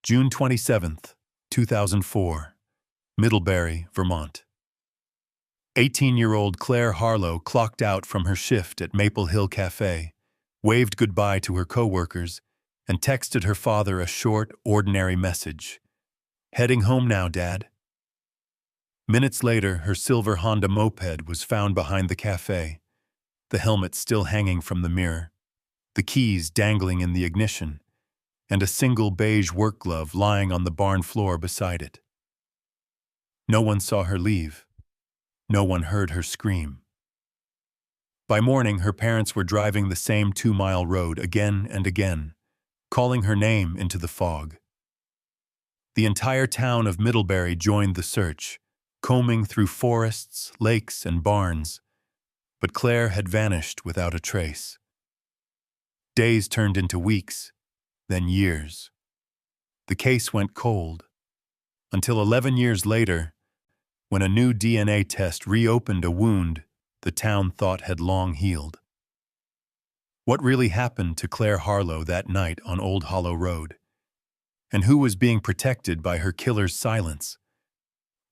June 27th, 2004, Middlebury, Vermont. 18-year-old Claire Harlow clocked out from her shift at Maple Hill Café, waved goodbye to her coworkers, and texted her father a short, ordinary message. "Heading home now, Dad." Minutes later, her silver Honda moped was found behind the café, the helmet still hanging from the mirror, the keys dangling in the ignition, and a single beige work glove lying on the barn floor beside it. No one saw her leave. No one heard her scream. By morning, her parents were driving the same 2-mile road again and again, calling her name into the fog. The entire town of Middlebury joined the search, combing through forests, lakes, and barns, but Claire had vanished without a trace. Days turned into weeks, then years. The case went cold, until 11 years later, when a new DNA test reopened a wound the town thought had long healed. What really happened to Claire Harlow that night on Old Hollow Road? And who was being protected by her killer's silence?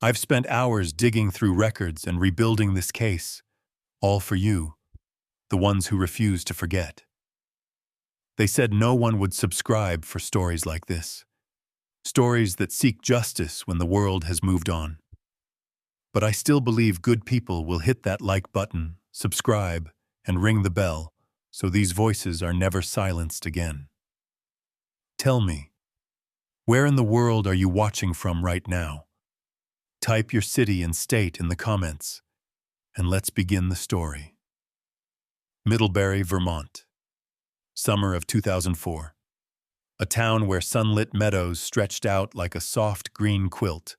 I've spent hours digging through records and rebuilding this case, all for you, the ones who refuse to forget. They said no one would subscribe for stories like this, stories that seek justice when the world has moved on. But I still believe good people will hit that like button, subscribe, and ring the bell so these voices are never silenced again. Tell me, where in the world are you watching from right now? Type your city and state in the comments, and let's begin the story. Middlebury, Vermont. Summer of 2004. A town where sunlit meadows stretched out like a soft green quilt,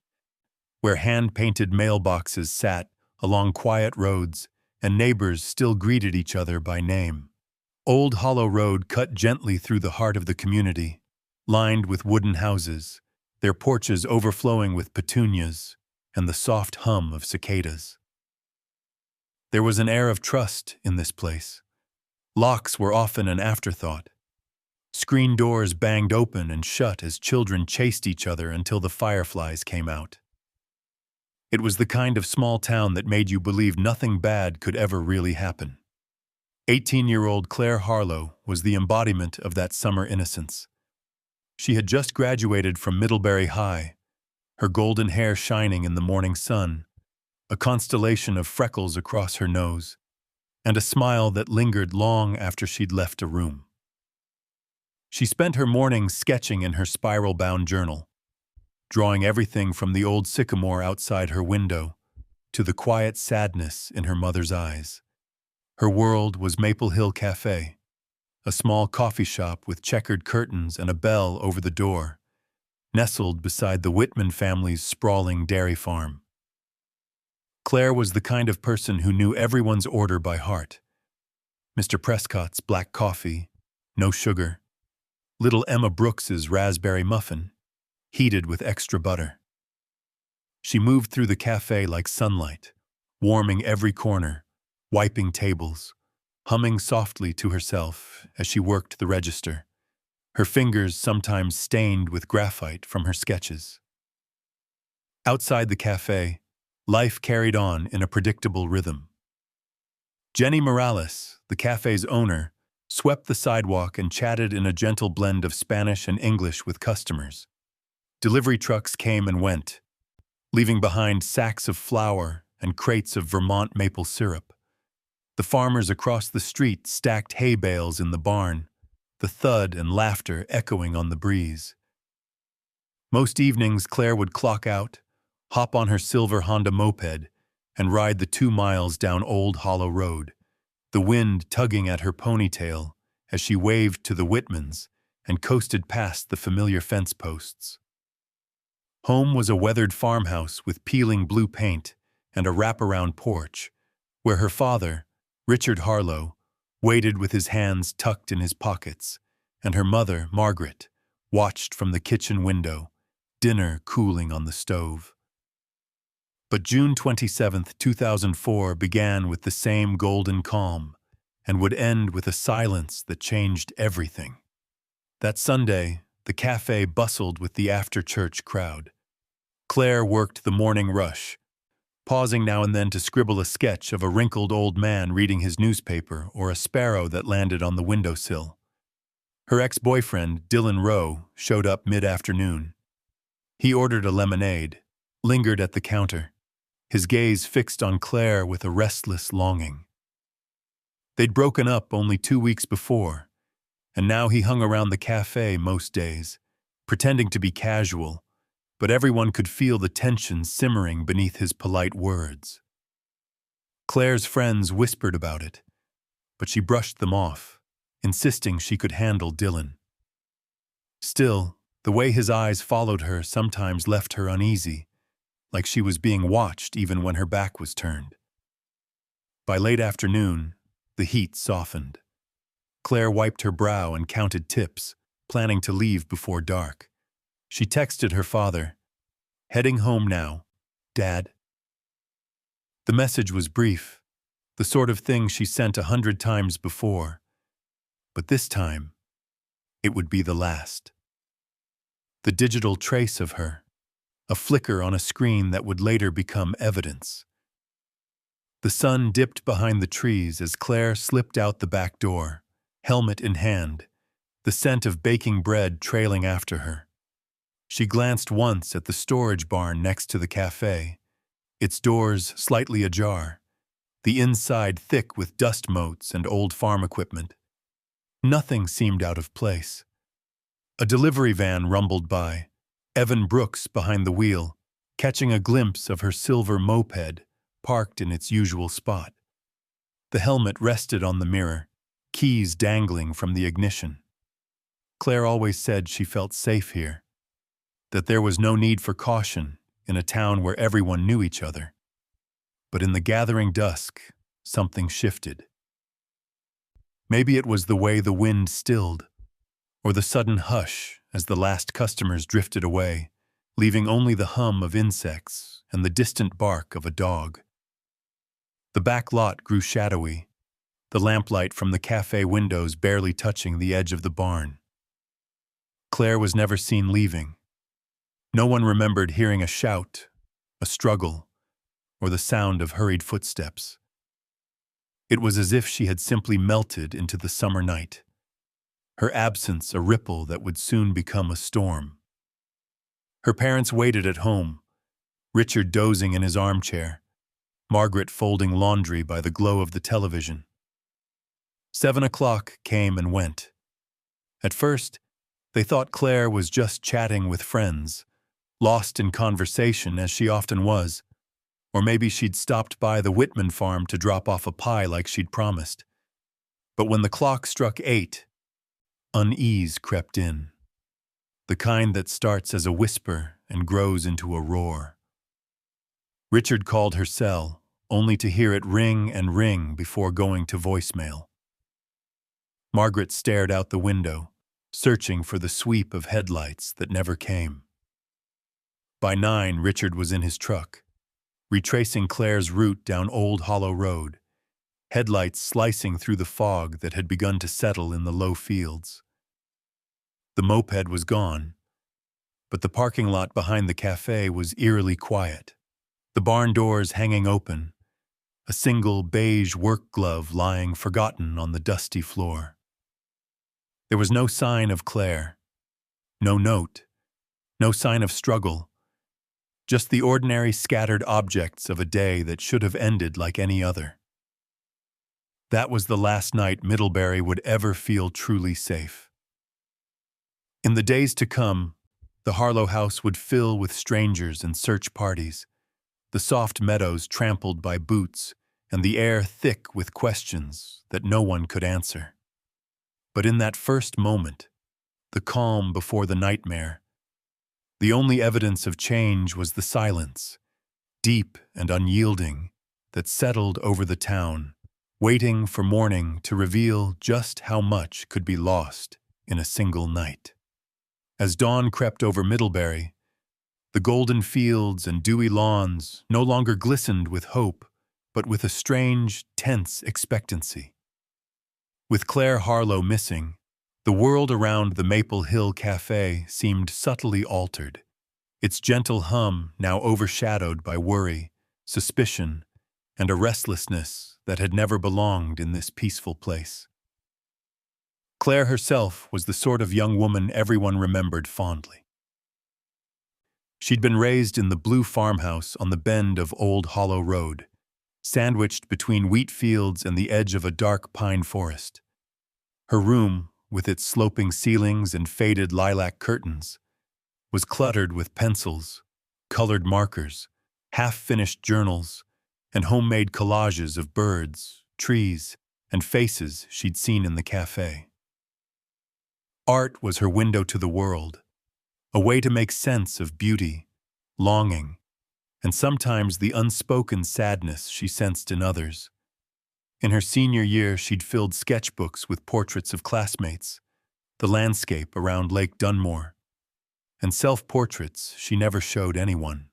where hand-painted mailboxes sat along quiet roads and neighbors still greeted each other by name. Old Hollow Road cut gently through the heart of the community, lined with wooden houses, their porches overflowing with petunias and the soft hum of cicadas. There was an air of trust in this place. Locks were often an afterthought. Screen doors banged open and shut as children chased each other until the fireflies came out. It was the kind of small town that made you believe nothing bad could ever really happen. 18-year-old Claire Harlow was the embodiment of that summer innocence. She had just graduated from Middlebury High, her golden hair shining in the morning sun, a constellation of freckles across her nose, and a smile that lingered long after she'd left a room. She spent her mornings sketching in her spiral-bound journal, drawing everything from the old sycamore outside her window to the quiet sadness in her mother's eyes. Her world was Maple Hill Café, a small coffee shop with checkered curtains and a bell over the door, nestled beside the Whitman family's sprawling dairy farm. Claire was the kind of person who knew everyone's order by heart. Mr. Prescott's black coffee, no sugar. Little Emma Brooks's raspberry muffin, heated with extra butter. She moved through the cafe like sunlight, warming every corner, wiping tables, humming softly to herself as she worked the register, her fingers sometimes stained with graphite from her sketches. Outside the cafe, life carried on in a predictable rhythm. Jenny Morales, the cafe's owner, swept the sidewalk and chatted in a gentle blend of Spanish and English with customers. Delivery trucks came and went, leaving behind sacks of flour and crates of Vermont maple syrup. The farmers across the street stacked hay bales in the barn, the thud and laughter echoing on the breeze. Most evenings, Claire would clock out, hop on her silver Honda moped, and ride the 2 miles down Old Hollow Road, the wind tugging at her ponytail as she waved to the Whitmans and coasted past the familiar fence posts. Home was a weathered farmhouse with peeling blue paint and a wraparound porch, where her father, Richard Harlow, waited with his hands tucked in his pockets, and her mother, Margaret, watched from the kitchen window, dinner cooling on the stove. But June 27, 2004 began with the same golden calm and would end with a silence that changed everything. That Sunday, The café bustled with the after-church crowd. Claire worked the morning rush, pausing now and then to scribble a sketch of a wrinkled old man reading his newspaper or a sparrow that landed on the windowsill. Her ex-boyfriend, Dylan Rowe, showed up mid-afternoon. He ordered a lemonade, lingered at the counter, his gaze fixed on Claire with a restless longing. They'd broken up only 2 weeks before, and now he hung around the café most days, pretending to be casual, but everyone could feel the tension simmering beneath his polite words. Claire's friends whispered about it, but she brushed them off, insisting she could handle Dylan. Still, the way his eyes followed her sometimes left her uneasy, like she was being watched even when her back was turned. By late afternoon, the heat softened. Claire wiped her brow and counted tips, planning to leave before dark. She texted her father, "Heading home now, Dad." The message was brief, the sort of thing she sent 100 times before, but this time, it would be the last. The digital trace of her, a flicker on a screen that would later become evidence. The sun dipped behind the trees as Claire slipped out the back door, helmet in hand, the scent of baking bread trailing after her. She glanced once at the storage barn next to the café, its doors slightly ajar, the inside thick with dust motes and old farm equipment. Nothing seemed out of place. A delivery van rumbled by, Evan Brooks behind the wheel, catching a glimpse of her silver moped parked in its usual spot. The helmet rested on the mirror, keys dangling from the ignition. Claire always said she felt safe here, that there was no need for caution in a town where everyone knew each other. But in the gathering dusk, something shifted. Maybe it was the way the wind stilled, or the sudden hush as the last customers drifted away, leaving only the hum of insects and the distant bark of a dog. The back lot grew shadowy, the lamplight from the café windows barely touching the edge of the barn. Claire was never seen leaving. No one remembered hearing a shout, a struggle, or the sound of hurried footsteps. It was as if she had simply melted into the summer night, her absence a ripple that would soon become a storm. Her parents waited at home, Richard dozing in his armchair, Margaret folding laundry by the glow of the television. 7 o'clock came and went. At first, they thought Claire was just chatting with friends, lost in conversation as she often was, or maybe she'd stopped by the Whitman farm to drop off a pie like she'd promised. But when the clock struck 8, unease crept in, the kind that starts as a whisper and grows into a roar. Richard called her cell, only to hear it ring and ring before going to voicemail. Margaret stared out the window, searching for the sweep of headlights that never came. By 9, Richard was in his truck, retracing Claire's route down Old Hollow Road, headlights slicing through the fog that had begun to settle in the low fields. The moped was gone, but the parking lot behind the café was eerily quiet, the barn doors hanging open, a single beige work glove lying forgotten on the dusty floor. There was no sign of Claire, no note, no sign of struggle, just the ordinary scattered objects of a day that should have ended like any other. That was the last night Middlebury would ever feel truly safe. In the days to come, the Harlow house would fill with strangers and search parties, the soft meadows trampled by boots and the air thick with questions that no one could answer. But in that first moment, the calm before the nightmare, the only evidence of change was the silence, deep and unyielding, that settled over the town, waiting for morning to reveal just how much could be lost in a single night. As dawn crept over Middlebury, the golden fields and dewy lawns no longer glistened with hope, but with a strange, tense expectancy. With Claire Harlow missing, The world around the Maple Hill Café seemed subtly altered, its gentle hum now overshadowed by worry, suspicion, and a restlessness that had never belonged in this peaceful place. Claire herself was the sort of young woman everyone remembered fondly. She'd been raised in the blue farmhouse on the bend of Old Hollow Road, sandwiched between wheat fields and the edge of a dark pine forest. Her room, with its sloping ceilings and faded lilac curtains, was cluttered with pencils, colored markers, half-finished journals, and homemade collages of birds, trees, and faces she'd seen in the café. Art was her window to the world, a way to make sense of beauty, longing, and sometimes the unspoken sadness she sensed in others. In her senior year, she'd filled sketchbooks with portraits of classmates, the landscape around Lake Dunmore, and self-portraits she never showed anyone.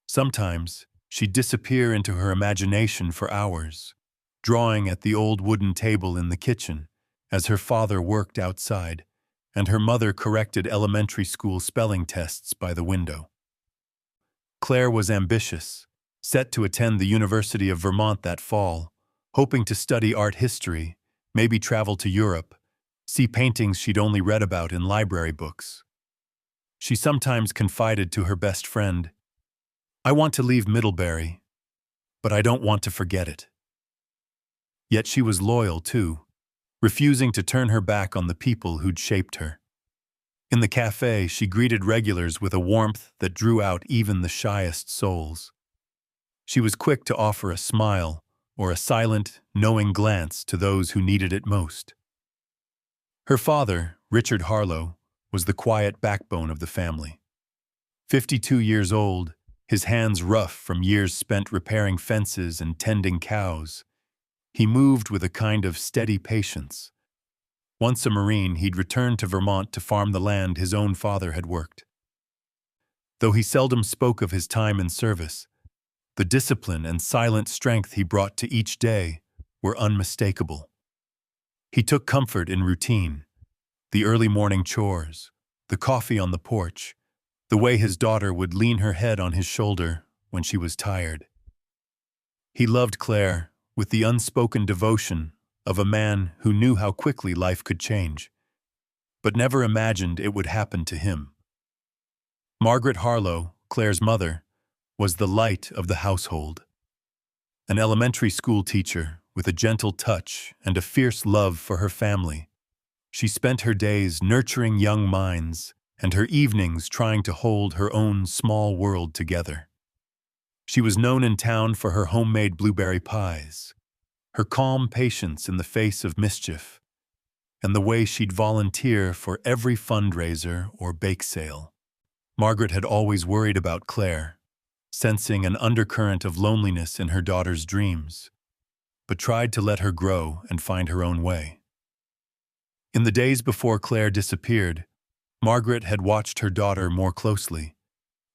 Sometimes, she'd disappear into her imagination for hours, drawing at the old wooden table in the kitchen as her father worked outside, and her mother corrected elementary school spelling tests by the window. Claire was ambitious, set to attend the University of Vermont that fall, hoping to study art history, maybe travel to Europe, see paintings she'd only read about in library books. She sometimes confided to her best friend, "I want to leave Middlebury, but I don't want to forget it." Yet she was loyal, too, refusing to turn her back on the people who'd shaped her. In the café, she greeted regulars with a warmth that drew out even the shyest souls. She was quick to offer a smile or a silent, knowing glance to those who needed it most. Her father, Richard Harlow, was the quiet backbone of the family. 52 years old, his hands rough from years spent repairing fences and tending cows, he moved with a kind of steady patience. Once a Marine, he'd returned to Vermont to farm the land his own father had worked. Though he seldom spoke of his time in service, the discipline and silent strength he brought to each day were unmistakable. He took comfort in routine, the early morning chores, the coffee on the porch, the way his daughter would lean her head on his shoulder when she was tired. He loved Claire with the unspoken devotion of a man who knew how quickly life could change, but never imagined it would happen to him. Margaret Harlow, Claire's mother, was the light of the household. An elementary school teacher with a gentle touch and a fierce love for her family, she spent her days nurturing young minds and her evenings trying to hold her own small world together. She was known in town for her homemade blueberry pies, her calm patience in the face of mischief, and the way she'd volunteer for every fundraiser or bake sale. Margaret had always worried about Claire, sensing an undercurrent of loneliness in her daughter's dreams, but tried to let her grow and find her own way. In the days before Claire disappeared, Margaret had watched her daughter more closely,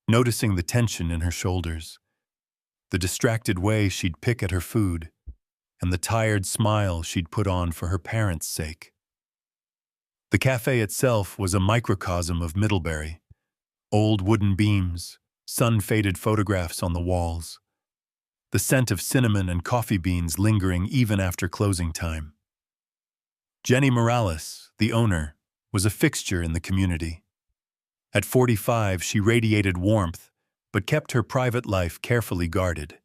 noticing the tension in her shoulders, the distracted way she'd pick at her food, and the tired smile she'd put on for her parents' sake. The cafe itself was a microcosm of Middlebury. Old wooden beams, sun-faded photographs on the walls, the scent of cinnamon and coffee beans lingering even after closing time. Jenny Morales, the owner, was a fixture in the community. At 45, she radiated warmth, but kept her private life carefully guarded.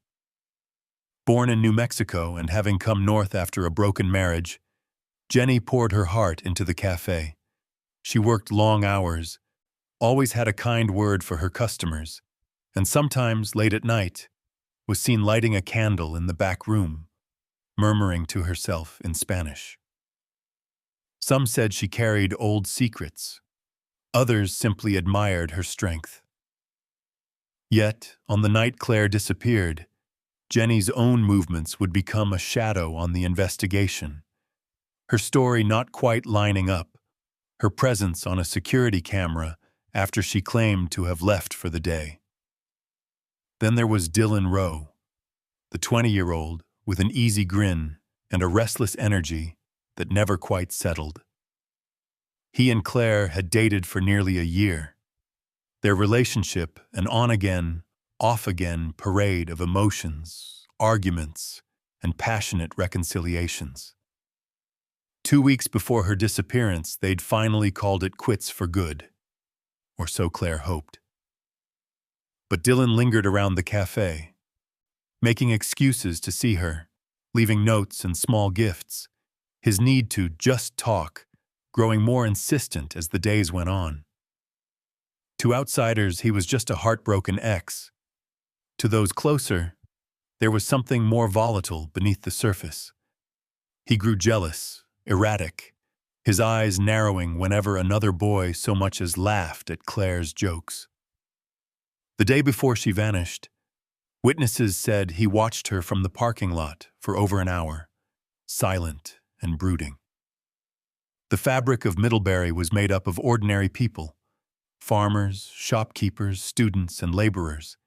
Born in New Mexico and having come north after a broken marriage, Jenny poured her heart into the cafe. She worked long hours, always had a kind word for her customers, and sometimes, late at night, was seen lighting a candle in the back room, murmuring to herself in Spanish. Some said she carried old secrets. Others simply admired her strength. Yet, on the night Claire disappeared, Jenny's own movements would become a shadow on the investigation. Her story not quite lining up, her presence on a security camera after she claimed to have left for the day. Then there was Dylan Rowe, the 20-year-old with an easy grin and a restless energy that never quite settled. He and Claire had dated for nearly a year. Their relationship an on-again, off-again parade of emotions, arguments, and passionate reconciliations. 2 weeks before her disappearance, they'd finally called it quits for good, or so Claire hoped. But Dylan lingered around the café, making excuses to see her, leaving notes and small gifts, his need to just talk growing more insistent as the days went on. To outsiders, he was just a heartbroken ex. To those closer, there was something more volatile beneath the surface. He grew jealous, erratic, his eyes narrowing whenever another boy so much as laughed at Claire's jokes. The day before she vanished, witnesses said he watched her from the parking lot for over an hour, silent and brooding. The fabric of Middlebury was made up of ordinary people, farmers, shopkeepers, students, and laborers.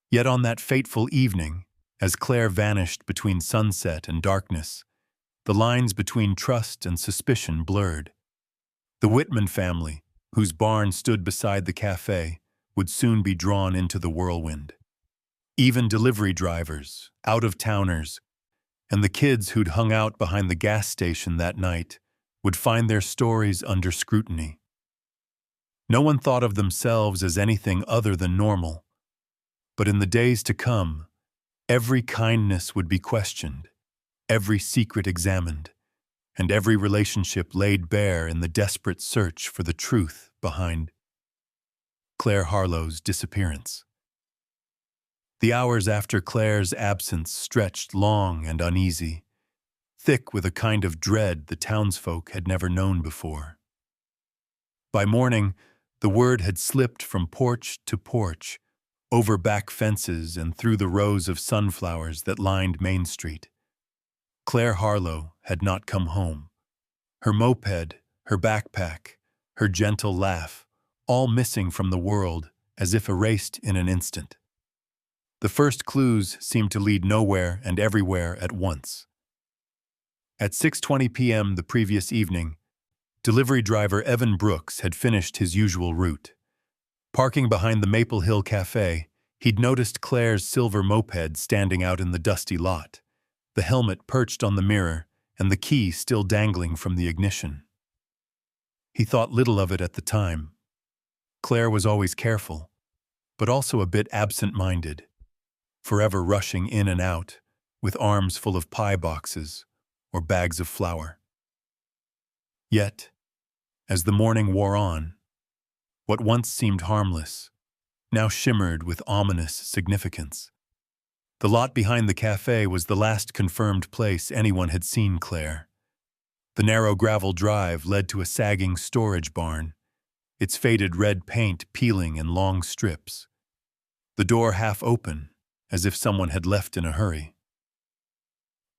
Yet on that fateful evening, as Claire vanished between sunset and darkness, the lines between trust and suspicion blurred. The Whitman family, whose barn stood beside the café, would soon be drawn into the whirlwind. Even delivery drivers, out-of-towners, and the kids who'd hung out behind the gas station that night would find their stories under scrutiny. No one thought of themselves as anything other than normal, but in the days to come, every kindness would be questioned, every secret examined, and every relationship laid bare in the desperate search for the truth behind Claire Harlow's disappearance. The hours after Claire's absence stretched long and uneasy, thick with a kind of dread the townsfolk had never known before. By morning, the word had slipped from porch to porch, over back fences and through the rows of sunflowers that lined Main Street. Claire Harlow had not come home. Her moped, her backpack, her gentle laugh, all missing from the world as if erased in an instant. The first clues seemed to lead nowhere and everywhere at once. At 6:20 p.m. the previous evening, delivery driver Evan Brooks had finished his usual route. Parking behind the Maple Hill Café, he'd noticed Claire's silver moped standing out in the dusty lot, the helmet perched on the mirror and the key still dangling from the ignition. He thought little of it at the time. Claire was always careful, but also a bit absent-minded, forever rushing in and out, with arms full of pie boxes or bags of flour. Yet, as the morning wore on, what once seemed harmless now shimmered with ominous significance. The lot behind the café was the last confirmed place anyone had seen Claire. The narrow gravel drive led to a sagging storage barn, its faded red paint peeling in long strips. The door half open, as if someone had left in a hurry.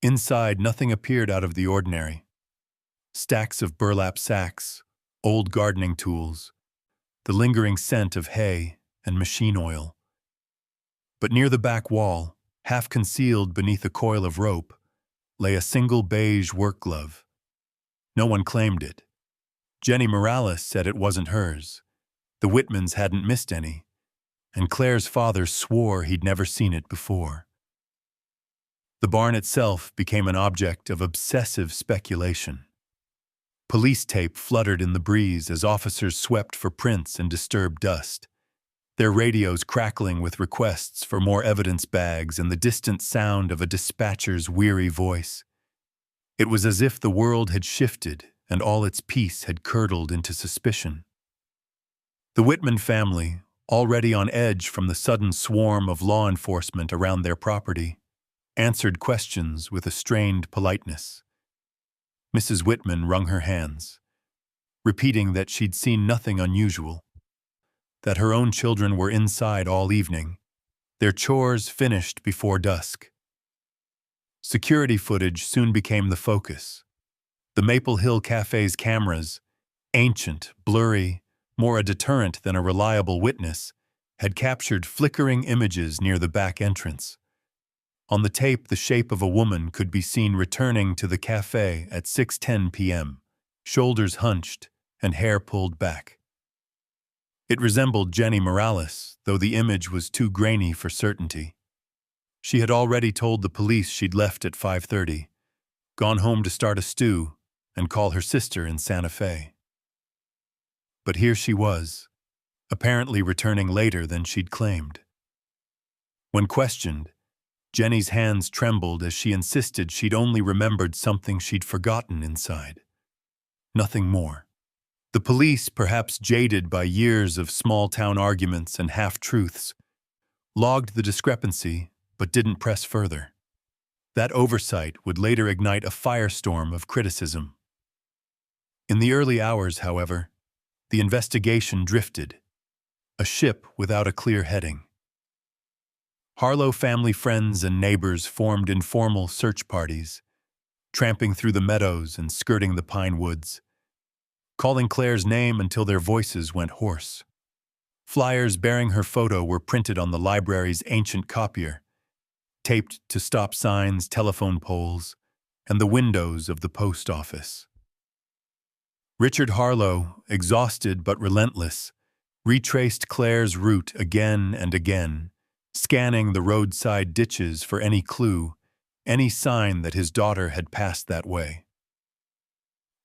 Inside, nothing appeared out of the ordinary. Stacks of burlap sacks, old gardening tools, the lingering scent of hay and machine oil. But near the back wall, half concealed beneath a coil of rope, lay a single beige work glove. No one claimed it. Jenny Morales said it wasn't hers. The Whitmans hadn't missed any, and Claire's father swore he'd never seen it before. The barn itself became an object of obsessive speculation. Police tape fluttered in the breeze as officers swept for prints and disturbed dust, their radios crackling with requests for more evidence bags and the distant sound of a dispatcher's weary voice. It was as if the world had shifted and all its peace had curdled into suspicion. The Whitman family, already on edge from the sudden swarm of law enforcement around their property, answered questions with a strained politeness. Mrs. Whitman wrung her hands, repeating that she'd seen nothing unusual, that her own children were inside all evening, their chores finished before dusk. Security footage soon became the focus. The Maple Hill Café's cameras, ancient, blurry, more a deterrent than a reliable witness, had captured flickering images near the back entrance. On the tape, the shape of a woman could be seen returning to the café at 6:10 p.m., shoulders hunched and hair pulled back. It resembled Jenny Morales, though the image was too grainy for certainty. She had already told the police she'd left at 5:30, gone home to start a stew, and call her sister in Santa Fe. But here she was, apparently returning later than she'd claimed. When questioned, Jenny's hands trembled as she insisted she'd only remembered something she'd forgotten inside. Nothing more. The police, perhaps jaded by years of small-town arguments and half-truths, logged the discrepancy but didn't press further. That oversight would later ignite a firestorm of criticism. In the early hours, however, the investigation drifted, a ship without a clear heading. Harlow family friends and neighbors formed informal search parties, tramping through the meadows and skirting the pine woods, calling Claire's name until their voices went hoarse. Flyers bearing her photo were printed on the library's ancient copier, taped to stop signs, telephone poles, and the windows of the post office. Richard Harlow, exhausted but relentless, retraced Claire's route again and again, scanning the roadside ditches for any clue, any sign that his daughter had passed that way.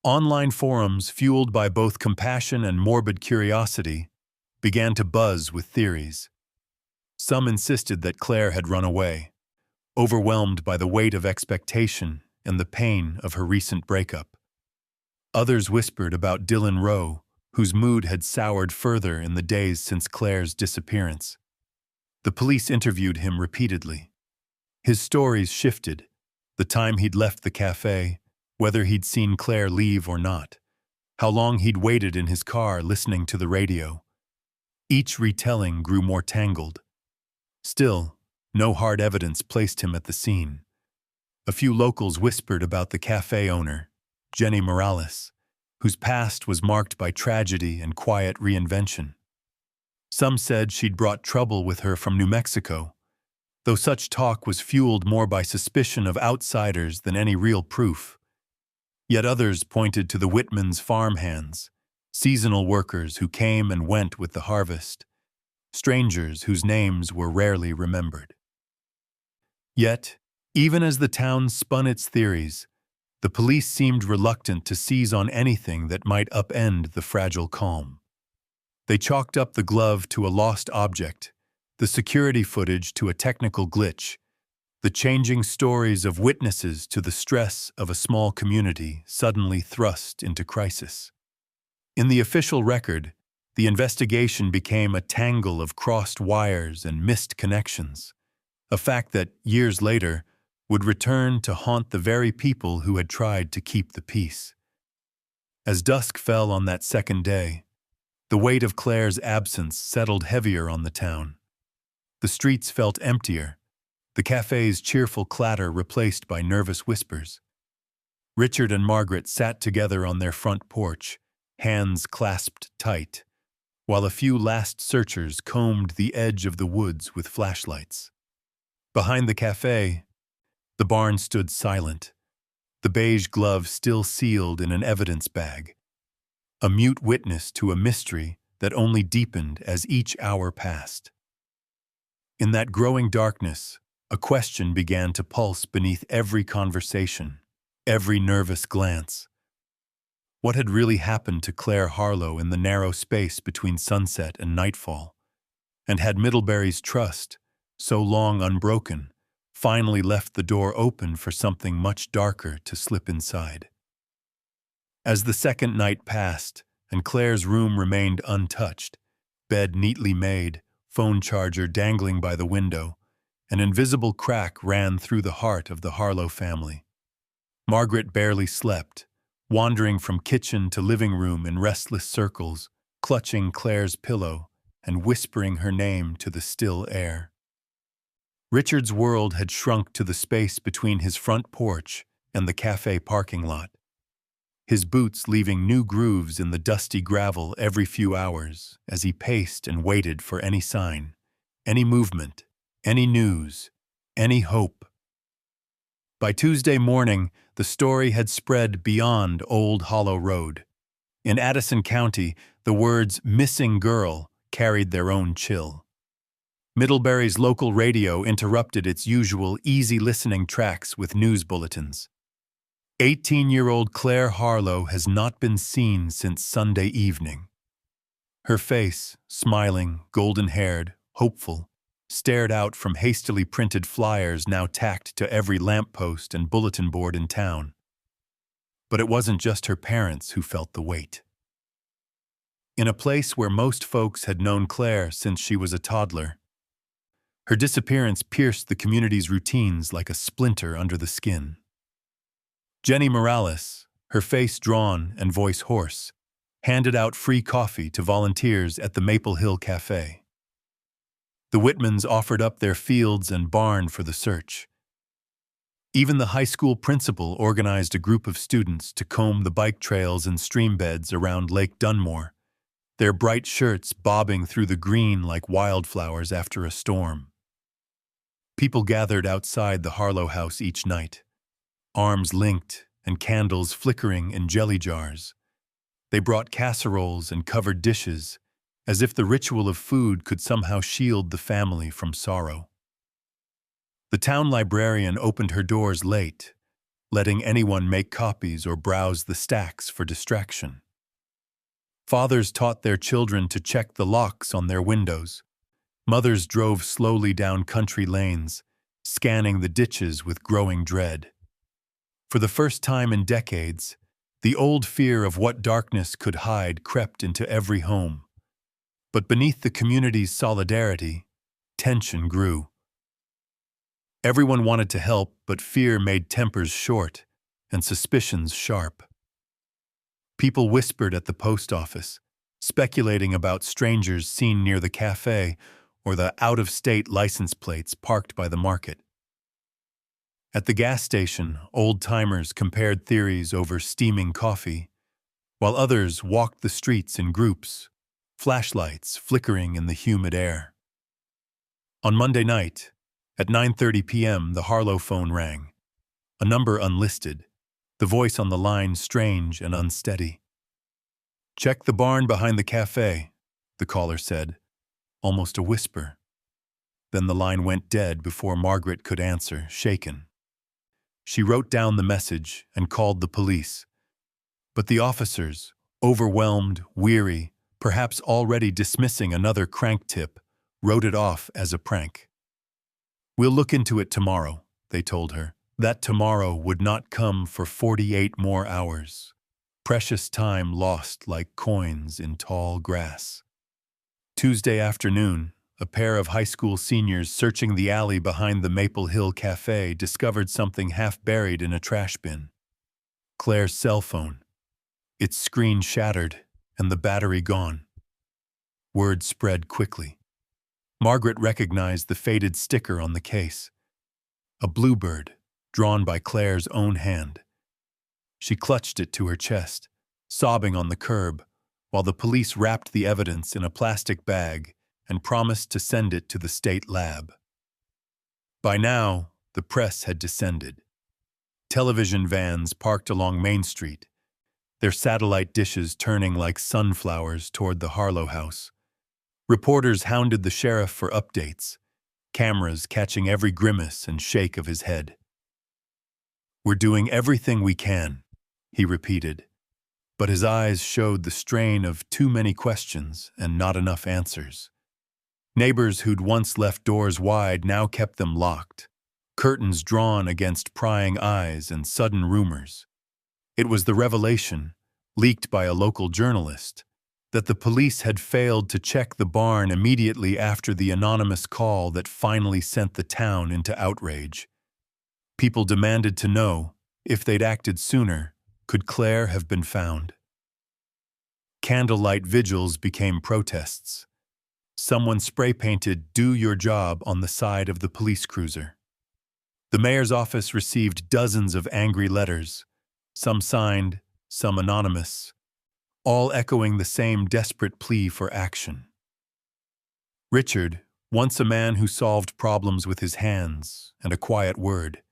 Online forums, fueled by both compassion and morbid curiosity, began to buzz with theories. Some insisted that Claire had run away, overwhelmed by the weight of expectation and the pain of her recent breakup. Others whispered about Dylan Rowe, whose mood had soured further in the days since Claire's disappearance. The police interviewed him repeatedly. His stories shifted: the time he'd left the café, whether he'd seen Claire leave or not, how long he'd waited in his car listening to the radio. Each retelling grew more tangled. Still, no hard evidence placed him at the scene. A few locals whispered about the café owner, Jenny Morales, whose past was marked by tragedy and quiet reinvention. Some said she'd brought trouble with her from New Mexico, though such talk was fueled more by suspicion of outsiders than any real proof. Yet others pointed to the Whitmans' farmhands, seasonal workers who came and went with the harvest, strangers whose names were rarely remembered. Yet, even as the town spun its theories, the police seemed reluctant to seize on anything that might upend the fragile calm. They chalked up the glove to a lost object, the security footage to a technical glitch, the changing stories of witnesses to the stress of a small community suddenly thrust into crisis. In the official record, the investigation became a tangle of crossed wires and missed connections, a fact that, years later, would return to haunt the very people who had tried to keep the peace. As dusk fell on that second day, the weight of Claire's absence settled heavier on the town. The streets felt emptier, the cafe's cheerful clatter replaced by nervous whispers. Richard and Margaret sat together on their front porch, hands clasped tight, while a few last searchers combed the edge of the woods with flashlights. Behind the cafe, the barn stood silent, the beige glove still sealed in an evidence bag, a mute witness to a mystery that only deepened as each hour passed. In that growing darkness, a question began to pulse beneath every conversation, every nervous glance. What had really happened to Claire Harlow in the narrow space between sunset and nightfall? And had Middlebury's trust, so long unbroken, finally left the door open for something much darker to slip inside? As the second night passed and Claire's room remained untouched, bed neatly made, phone charger dangling by the window, an invisible crack ran through the heart of the Harlow family. Margaret barely slept, wandering from kitchen to living room in restless circles, clutching Claire's pillow and whispering her name to the still air. Richard's world had shrunk to the space between his front porch and the cafe parking lot, his boots leaving new grooves in the dusty gravel every few hours as he paced and waited for any sign, any movement, any news, any hope. By Tuesday morning, the story had spread beyond Old Hollow Road. In Addison County, the words "missing girl" carried their own chill. Middlebury's local radio interrupted its usual easy-listening tracks with news bulletins. 18-year-old Claire Harlow has not been seen since Sunday evening. Her face, smiling, golden-haired, hopeful, stared out from hastily printed flyers now tacked to every lamppost and bulletin board in town. But it wasn't just her parents who felt the weight. In a place where most folks had known Claire since she was a toddler, her disappearance pierced the community's routines like a splinter under the skin. Jenny Morales, her face drawn and voice hoarse, handed out free coffee to volunteers at the Maple Hill Café. The Whitmans offered up their fields and barn for the search. Even the high school principal organized a group of students to comb the bike trails and stream beds around Lake Dunmore, their bright shirts bobbing through the green like wildflowers after a storm. People gathered outside the Harlow house each night, arms linked and candles flickering in jelly jars. They brought casseroles and covered dishes, as if the ritual of food could somehow shield the family from sorrow. The town librarian opened her doors late, letting anyone make copies or browse the stacks for distraction. Fathers taught their children to check the locks on their windows. Mothers drove slowly down country lanes, scanning the ditches with growing dread. For the first time in decades, the old fear of what darkness could hide crept into every home. But beneath the community's solidarity, tension grew. Everyone wanted to help, but fear made tempers short and suspicions sharp. People whispered at the post office, speculating about strangers seen near the cafe or the out-of-state license plates parked by the market. At the gas station, old-timers compared theories over steaming coffee, while others walked the streets in groups, flashlights flickering in the humid air. On Monday night, at 9:30 p.m., the Harlow phone rang, a number unlisted, the voice on the line strange and unsteady. "Check the barn behind the cafe," the caller said, almost a whisper. Then the line went dead before Margaret could answer, shaken. She wrote down the message and called the police. But the officers, overwhelmed, weary, perhaps already dismissing another crank tip, wrote it off as a prank. "We'll look into it tomorrow," they told her. That tomorrow would not come for 48 more hours. Precious time lost like coins in tall grass. Tuesday afternoon, a pair of high school seniors searching the alley behind the Maple Hill Café discovered something half buried in a trash bin. Claire's cell phone. Its screen shattered and the battery gone. Word spread quickly. Margaret recognized the faded sticker on the case. A bluebird, drawn by Claire's own hand. She clutched it to her chest, sobbing on the curb, while the police wrapped the evidence in a plastic bag and promised to send it to the state lab. By now, the press had descended. Television vans parked along Main Street, their satellite dishes turning like sunflowers toward the Harlow house. Reporters hounded the sheriff for updates, cameras catching every grimace and shake of his head. "We're doing everything we can," he repeated, but his eyes showed the strain of too many questions and not enough answers. Neighbors who'd once left doors wide now kept them locked, curtains drawn against prying eyes and sudden rumors. It was the revelation, leaked by a local journalist, that the police had failed to check the barn immediately after the anonymous call that finally sent the town into outrage. People demanded to know, if they'd acted sooner, could Claire have been found? Candlelight vigils became protests. Someone spray-painted "Do Your Job" on the side of the police cruiser. The mayor's office received dozens of angry letters, some signed, some anonymous, all echoing the same desperate plea for action. Richard, once a man who solved problems with his hands and a quiet word,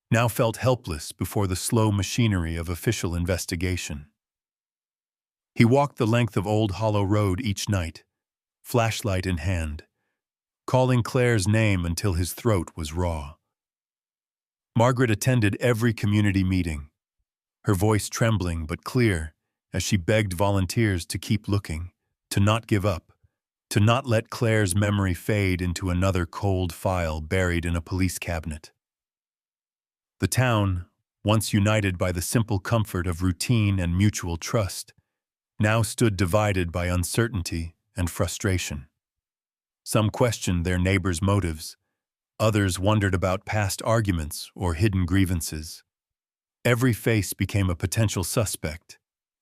now felt helpless before the slow machinery of official investigation. He walked the length of Old Hollow Road each night, flashlight in hand, calling Claire's name until his throat was raw. Margaret attended every community meeting, her voice trembling but clear as she begged volunteers to keep looking, to not give up, to not let Claire's memory fade into another cold file buried in a police cabinet. The town, once united by the simple comfort of routine and mutual trust, now stood divided by uncertainty and frustration. Some questioned their neighbors' motives. Others wondered about past arguments or hidden grievances. Every face became a potential suspect,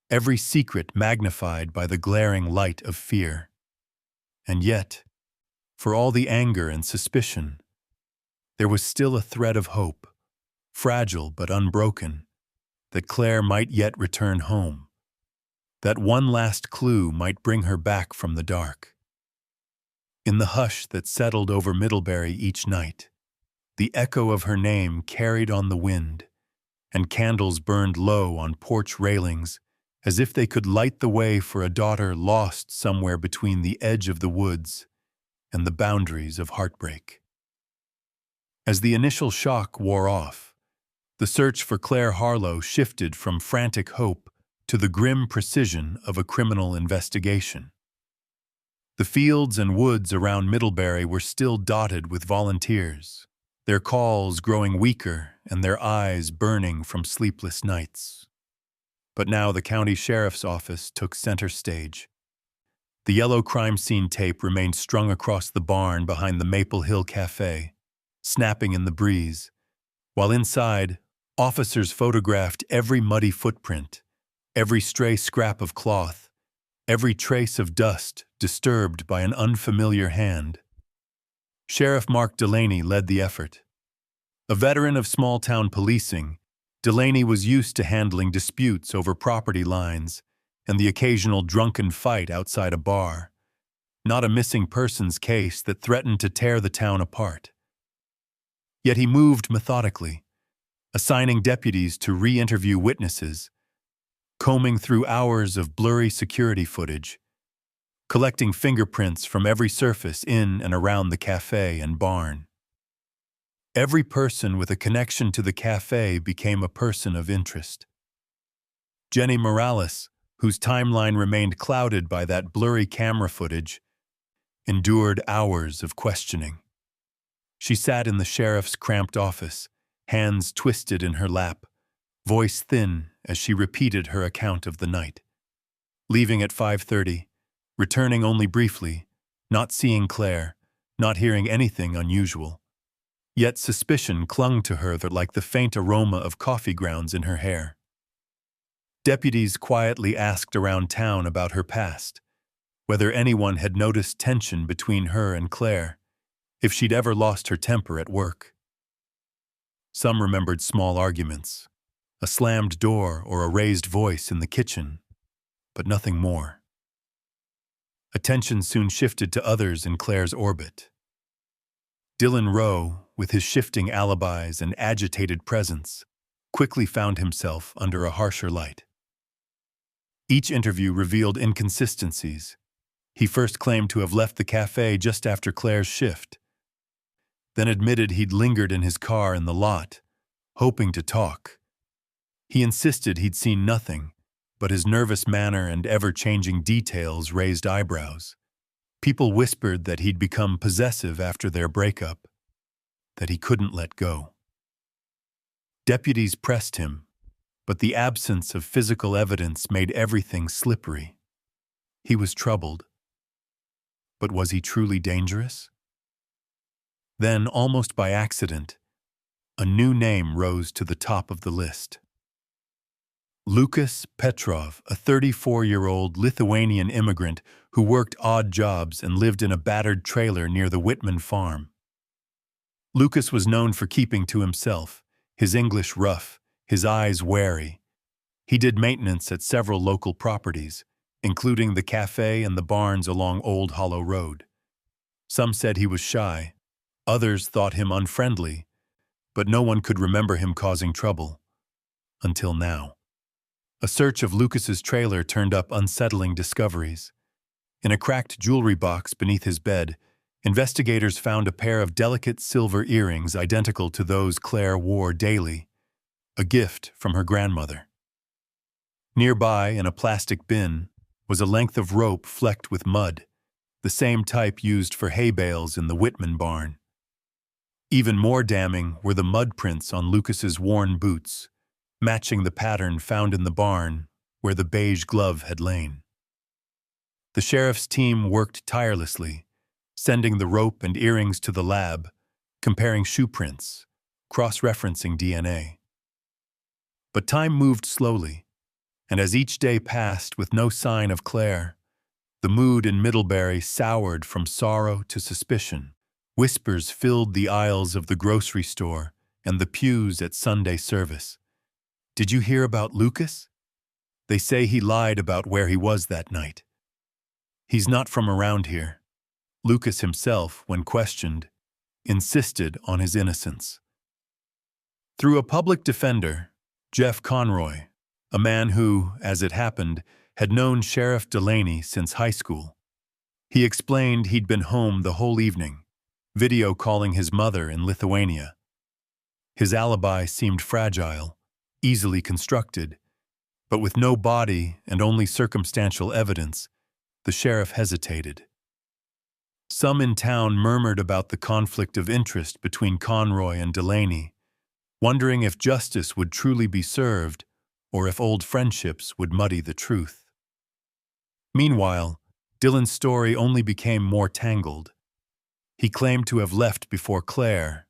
every secret magnified by the glaring light of fear. And yet, for all the anger and suspicion, there was still a thread of hope, fragile but unbroken, that Claire might yet return home, that one last clue might bring her back from the dark. In the hush that settled over Middlebury each night, the echo of her name carried on the wind, and candles burned low on porch railings as if they could light the way for a daughter lost somewhere between the edge of the woods and the boundaries of heartbreak. As the initial shock wore off, the search for Claire Harlow shifted from frantic hope to the grim precision of a criminal investigation. The fields and woods around Middlebury were still dotted with volunteers, their calls growing weaker and their eyes burning from sleepless nights. But now the county sheriff's office took center stage. The yellow crime scene tape remained strung across the barn behind the Maple Hill Café, snapping in the breeze, while inside, officers photographed every muddy footprint, every stray scrap of cloth, every trace of dust disturbed by an unfamiliar hand. Sheriff Mark Delaney led the effort. A veteran of small-town policing, Delaney was used to handling disputes over property lines and the occasional drunken fight outside a bar, not a missing persons case that threatened to tear the town apart. Yet he moved methodically, assigning deputies to re-interview witnesses, combing through hours of blurry security footage, collecting fingerprints from every surface in and around the cafe and barn. Every person with a connection to the cafe became a person of interest. Jenny Morales, whose timeline remained clouded by that blurry camera footage, endured hours of questioning. She sat in the sheriff's cramped office, hands twisted in her lap, voice thin as she repeated her account of the night. Leaving at 5:30, returning only briefly, not seeing Claire, not hearing anything unusual. Yet suspicion clung to her like the faint aroma of coffee grounds in her hair. Deputies quietly asked around town about her past, whether anyone had noticed tension between her and Claire, if she'd ever lost her temper at work. Some remembered small arguments, a slammed door or a raised voice in the kitchen, but nothing more. Attention soon shifted to others in Claire's orbit. Dylan Rowe, with his shifting alibis and agitated presence, quickly found himself under a harsher light. Each interview revealed inconsistencies. He first claimed to have left the cafe just after Claire's shift, then admitted he'd lingered in his car in the lot, hoping to talk. He insisted he'd seen nothing, but his nervous manner and ever-changing details raised eyebrows. People whispered that he'd become possessive after their breakup, that he couldn't let go. Deputies pressed him, but the absence of physical evidence made everything slippery. He was troubled. But was he truly dangerous? Then, almost by accident, a new name rose to the top of the list. Lukas Petrov, a 34-year-old Lithuanian immigrant who worked odd jobs and lived in a battered trailer near the Whitman farm. Lukas was known for keeping to himself, his English rough, his eyes wary. He did maintenance at several local properties, including the cafe and the barns along Old Hollow Road. Some said he was shy, others thought him unfriendly, but no one could remember him causing trouble. Until now. A search of Lucas's trailer turned up unsettling discoveries. In a cracked jewelry box beneath his bed, investigators found a pair of delicate silver earrings identical to those Claire wore daily, a gift from her grandmother. Nearby, in a plastic bin, was a length of rope flecked with mud, the same type used for hay bales in the Whitman barn. Even more damning were the mud prints on Lucas's worn boots, matching the pattern found in the barn where the beige glove had lain. The sheriff's team worked tirelessly, sending the rope and earrings to the lab, comparing shoe prints, cross-referencing DNA. But time moved slowly, and as each day passed with no sign of Claire, the mood in Middlebury soured from sorrow to suspicion. Whispers filled the aisles of the grocery store and the pews at Sunday service. "Did you hear about Lucas? They say he lied about where he was that night. He's not from around here." Lucas himself, when questioned, insisted on his innocence. Through a public defender, Jeff Conroy, a man who, as it happened, had known Sheriff Delaney since high school, he explained he'd been home the whole evening, video calling his mother in Lithuania. His alibi seemed fragile, easily constructed, but with no body and only circumstantial evidence, the sheriff hesitated. Some in town murmured about the conflict of interest between Conroy and Delaney, wondering if justice would truly be served or if old friendships would muddy the truth. Meanwhile, Dylan's story only became more tangled. He claimed to have left before Claire,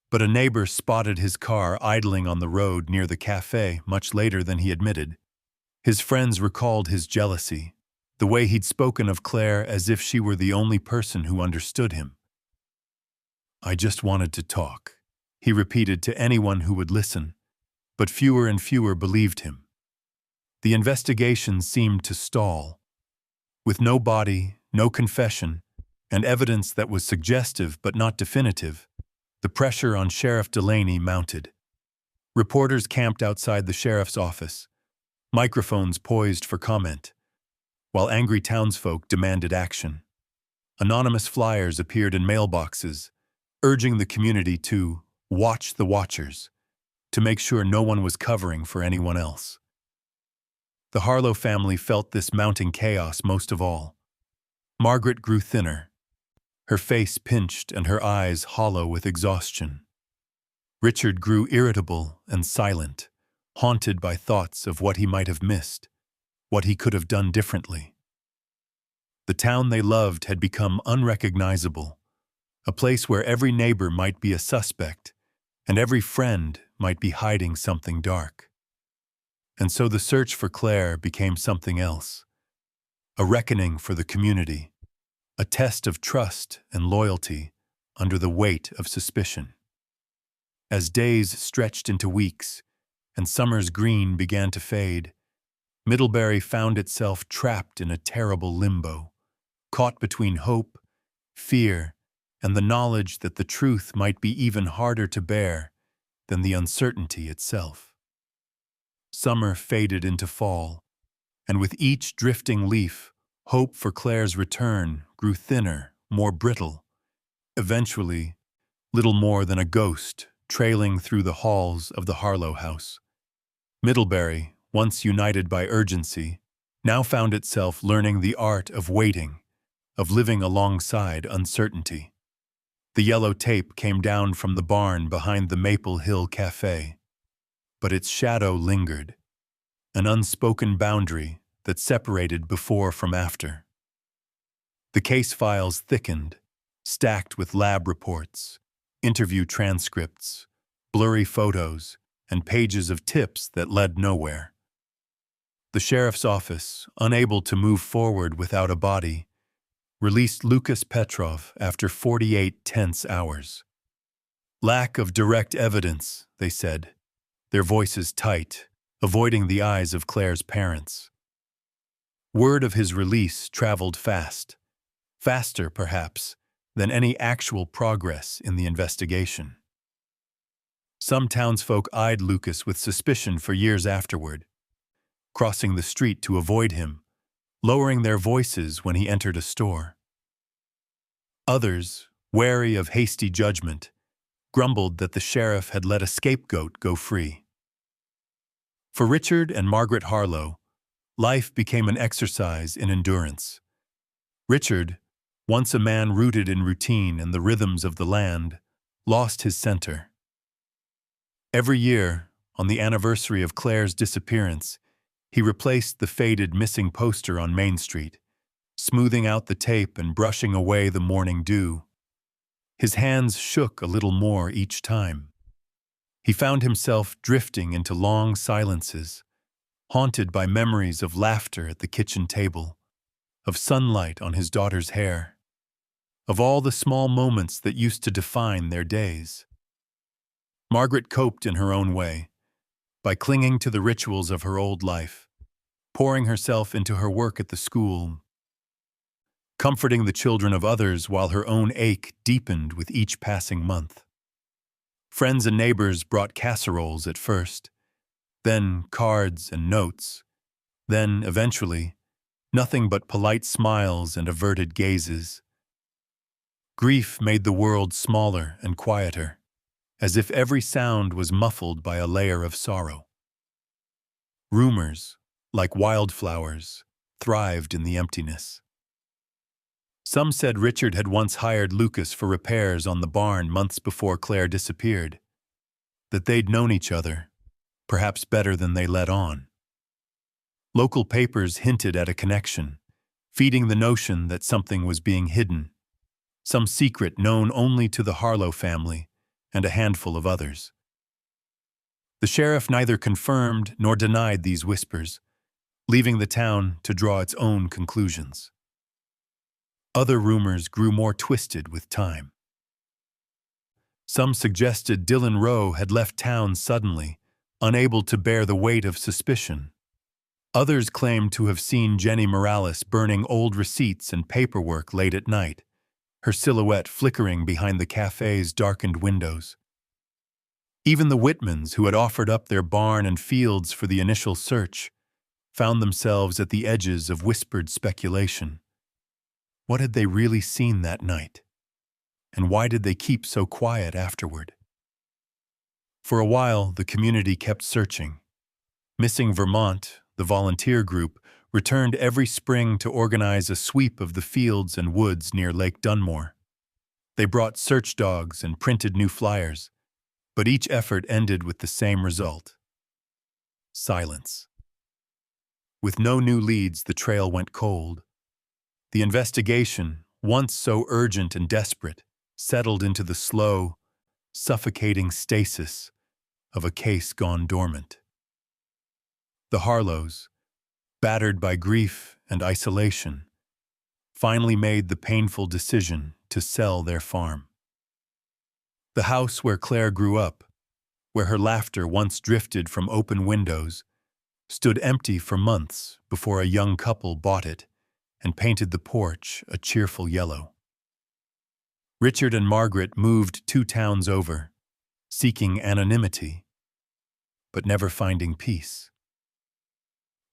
but a neighbor spotted his car idling on the road near the café much later than he admitted. His friends recalled his jealousy, the way he'd spoken of Claire as if she were the only person who understood him. "I just wanted to talk," he repeated to anyone who would listen, but fewer and fewer believed him. The investigation seemed to stall. With no body, no confession, and evidence that was suggestive but not definitive, the pressure on Sheriff Delaney mounted. Reporters camped outside the sheriff's office, microphones poised for comment, while angry townsfolk demanded action. Anonymous flyers appeared in mailboxes, urging the community to watch the watchers, to make sure no one was covering for anyone else. The Harlow family felt this mounting chaos most of all. Margaret grew thinner, her face pinched and her eyes hollow with exhaustion. Richard grew irritable and silent, haunted by thoughts of what he might have missed, what he could have done differently. The town they loved had become unrecognizable, a place where every neighbor might be a suspect, and every friend might be hiding something dark. And so the search for Claire became something else, a reckoning for the community, a test of trust and loyalty under the weight of suspicion. As days stretched into weeks and summer's green began to fade, Middlebury found itself trapped in a terrible limbo, caught between hope, fear, and the knowledge that the truth might be even harder to bear than the uncertainty itself. Summer faded into fall, and with each drifting leaf, hope for Claire's return grew thinner, more brittle. Eventually, little more than a ghost trailing through the halls of the Harlow house. Middlebury, once united by urgency, now found itself learning the art of waiting, of living alongside uncertainty. The yellow tape came down from the barn behind the Maple Hill Café, but its shadow lingered, an unspoken boundary that separated before from after. The case files thickened, stacked with lab reports, interview transcripts, blurry photos, and pages of tips that led nowhere. The sheriff's office, unable to move forward without a body, released Lucas Petrov after 48 tense hours. "Lack of direct evidence," they said, their voices tight, avoiding the eyes of Claire's parents. Word of his release traveled fast, faster, perhaps, than any actual progress in the investigation. Some townsfolk eyed Lucas with suspicion for years afterward. crossing the street to avoid him, lowering their voices when he entered a store. Others, wary of hasty judgment, grumbled that the sheriff had let a scapegoat go free. For Richard and Margaret Harlow, life became an exercise in endurance. Richard, once a man rooted in routine and the rhythms of the land, lost his center. Every year, on the anniversary of Claire's disappearance, he replaced the faded missing poster on Main Street, smoothing out the tape and brushing away the morning dew. His hands shook a little more each time. He found himself drifting into long silences, haunted by memories of laughter at the kitchen table, of sunlight on his daughter's hair, of all the small moments that used to define their days. Margaret coped in her own way, by clinging to the rituals of her old life, pouring herself into her work at the school, comforting the children of others while her own ache deepened with each passing month. Friends and neighbors brought casseroles at first, then cards and notes, then, eventually, nothing but polite smiles and averted gazes. Grief made the world smaller and quieter, as if every sound was muffled by a layer of sorrow. Rumors, like wildflowers, thrived in the emptiness. Some said Richard had once hired Lucas for repairs on the barn months before Claire disappeared, that they'd known each other, perhaps better than they let on. Local papers hinted at a connection, feeding the notion that something was being hidden, some secret known only to the Harlow family and a handful of others. The sheriff neither confirmed nor denied these whispers, leaving the town to draw its own conclusions. Other rumors grew more twisted with time. Some suggested Dylan Rowe had left town suddenly, unable to bear the weight of suspicion. Others claimed to have seen Jenny Morales burning old receipts and paperwork late at night, her silhouette flickering behind the cafe's darkened windows. Even the Whitmans, who had offered up their barn and fields for the initial search, found themselves at the edges of whispered speculation. What had they really seen that night? And why did they keep so quiet afterward? For a while, the community kept searching. Missing Vermont, the volunteer group, returned every spring to organize a sweep of the fields and woods near Lake Dunmore. They brought search dogs and printed new flyers, but each effort ended with the same result: silence. With no new leads, the trail went cold. The investigation, once so urgent and desperate, settled into the slow, suffocating stasis of a case gone dormant. The Harlows, battered by grief and isolation, finally made the painful decision to sell their farm. The house where Claire grew up, where her laughter once drifted from open windows, stood empty for months before a young couple bought it and painted the porch a cheerful yellow. Richard and Margaret moved 2 towns over, seeking anonymity, but never finding peace.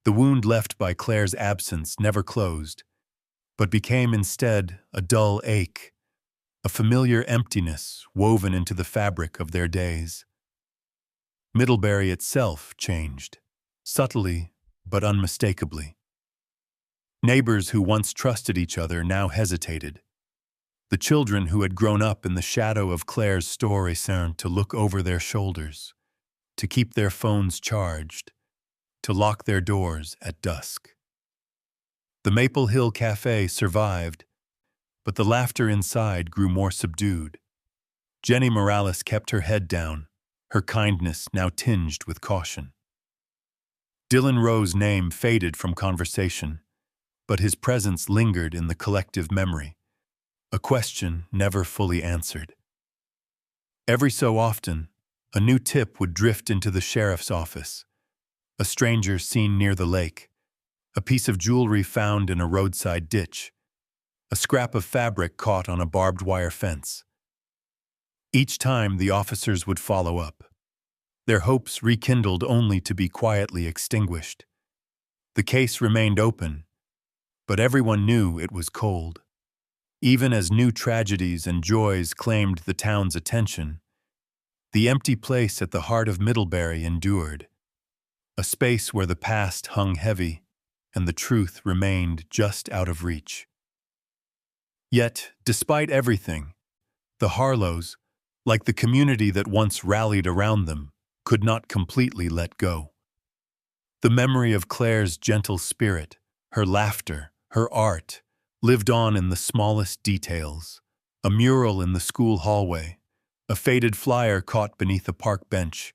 The wound left by Claire's absence never closed, but became instead a dull ache, a familiar emptiness woven into the fabric of their days. Middlebury itself changed, subtly but unmistakably. Neighbors who once trusted each other now hesitated. The children who had grown up in the shadow of Claire's store returned to look over their shoulders, to keep their phones charged, to lock their doors at dusk. The Maple Hill Café survived, but the laughter inside grew more subdued. Jenny Morales kept her head down, her kindness now tinged with caution. Dylan Rowe's name faded from conversation, but his presence lingered in the collective memory, a question never fully answered. Every so often, a new tip would drift into the sheriff's office: a stranger seen near the lake, a piece of jewelry found in a roadside ditch, a scrap of fabric caught on a barbed wire fence. Each time the officers would follow up, their hopes rekindled only to be quietly extinguished. The case remained open, but everyone knew it was cold. Even as new tragedies and joys claimed the town's attention, the empty place at the heart of Middlebury endured, a space where the past hung heavy and the truth remained just out of reach. Yet, despite everything, the Harlows, like the community that once rallied around them, could not completely let go. The memory of Claire's gentle spirit, her laughter, her art, lived on in the smallest details. A mural in the school hallway, a faded flyer caught beneath a park bench,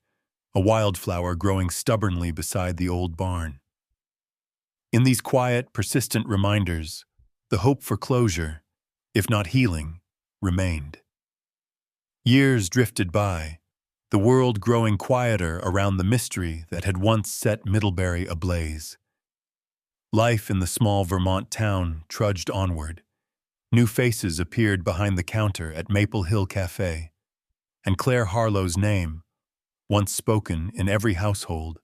a wildflower growing stubbornly beside the old barn. In these quiet, persistent reminders, the hope for closure, if not healing, remained. Years drifted by, the world growing quieter around the mystery that had once set Middlebury ablaze. Life in the small Vermont town trudged onward. New faces appeared behind the counter at Maple Hill Café, and Claire Harlow's name, once spoken in every household,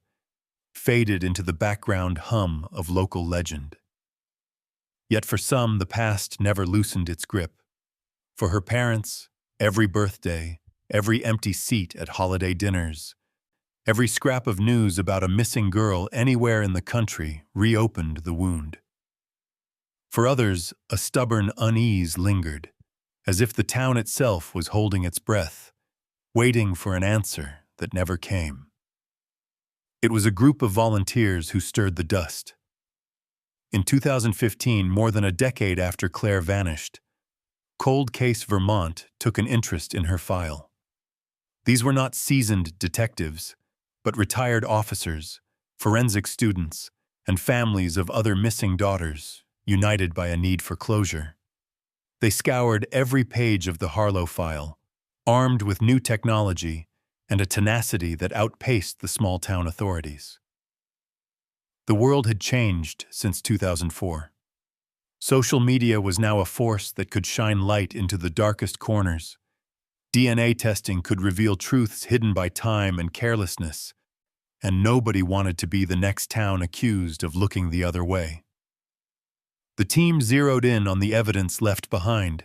faded into the background hum of local legend. Yet for some, the past never loosened its grip. For her parents, every birthday, every empty seat at holiday dinners, every scrap of news about a missing girl anywhere in the country reopened the wound. For others, a stubborn unease lingered, as if the town itself was holding its breath, waiting for an answer that never came. It was a group of volunteers who stirred the dust. In 2015, more than a decade after Claire vanished, Cold Case Vermont took an interest in her file. These were not seasoned detectives, but retired officers, forensic students, and families of other missing daughters, united by a need for closure. They scoured every page of the Harlow file, armed with new technology and a tenacity that outpaced the small-town authorities. The world had changed since 2004. Social media was now a force that could shine light into the darkest corners. DNA testing could reveal truths hidden by time and carelessness, and nobody wanted to be the next town accused of looking the other way. The team zeroed in on the evidence left behind,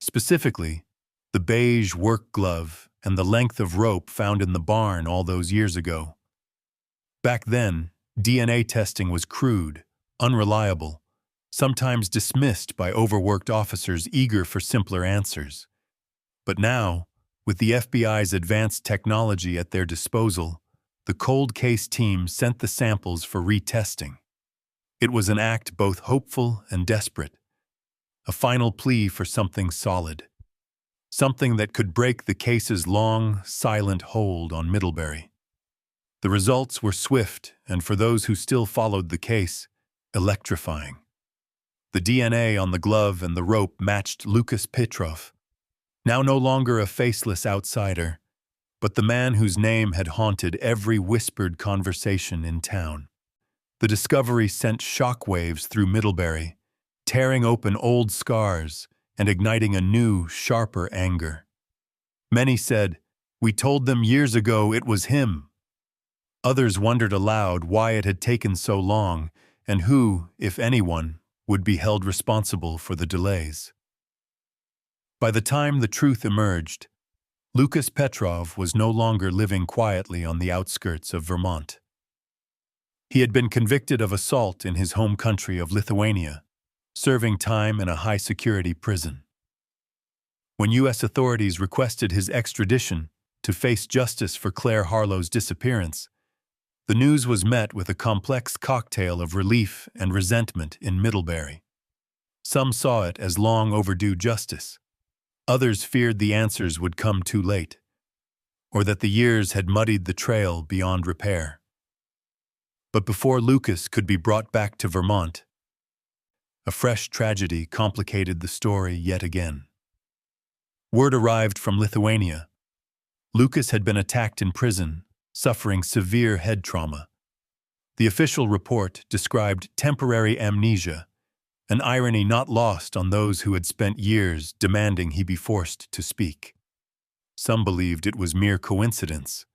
specifically the beige work glove and the length of rope found in the barn all those years ago. Back then, DNA testing was crude, unreliable, sometimes dismissed by overworked officers eager for simpler answers. But now, with the FBI's advanced technology at their disposal, the cold case team sent the samples for retesting. It was an act both hopeful and desperate, a final plea for something solid, something that could break the case's long, silent hold on Middlebury. The results were swift, and for those who still followed the case, electrifying. The DNA on the glove and the rope matched Lucas Petrov, now no longer a faceless outsider, but the man whose name had haunted every whispered conversation in town. The discovery sent shockwaves through Middlebury, tearing open old scars and igniting a new, sharper anger. Many said, "We told them years ago it was him." Others wondered aloud why it had taken so long and who, if anyone, would be held responsible for the delays. By the time the truth emerged, Lucas Petrov was no longer living quietly on the outskirts of Vermont. He had been convicted of assault in his home country of Lithuania, serving time in a high-security prison. When U.S. authorities requested his extradition to face justice for Claire Harlow's disappearance, the news was met with a complex cocktail of relief and resentment in Middlebury. Some saw it as long overdue justice. Others feared the answers would come too late, or that the years had muddied the trail beyond repair. But before Lucas could be brought back to Vermont, a fresh tragedy complicated the story yet again. Word arrived from Lithuania. Lucas had been attacked in prison, suffering severe head trauma. The official report described temporary amnesia, an irony not lost on those who had spent years demanding he be forced to speak. Some believed it was mere coincidence,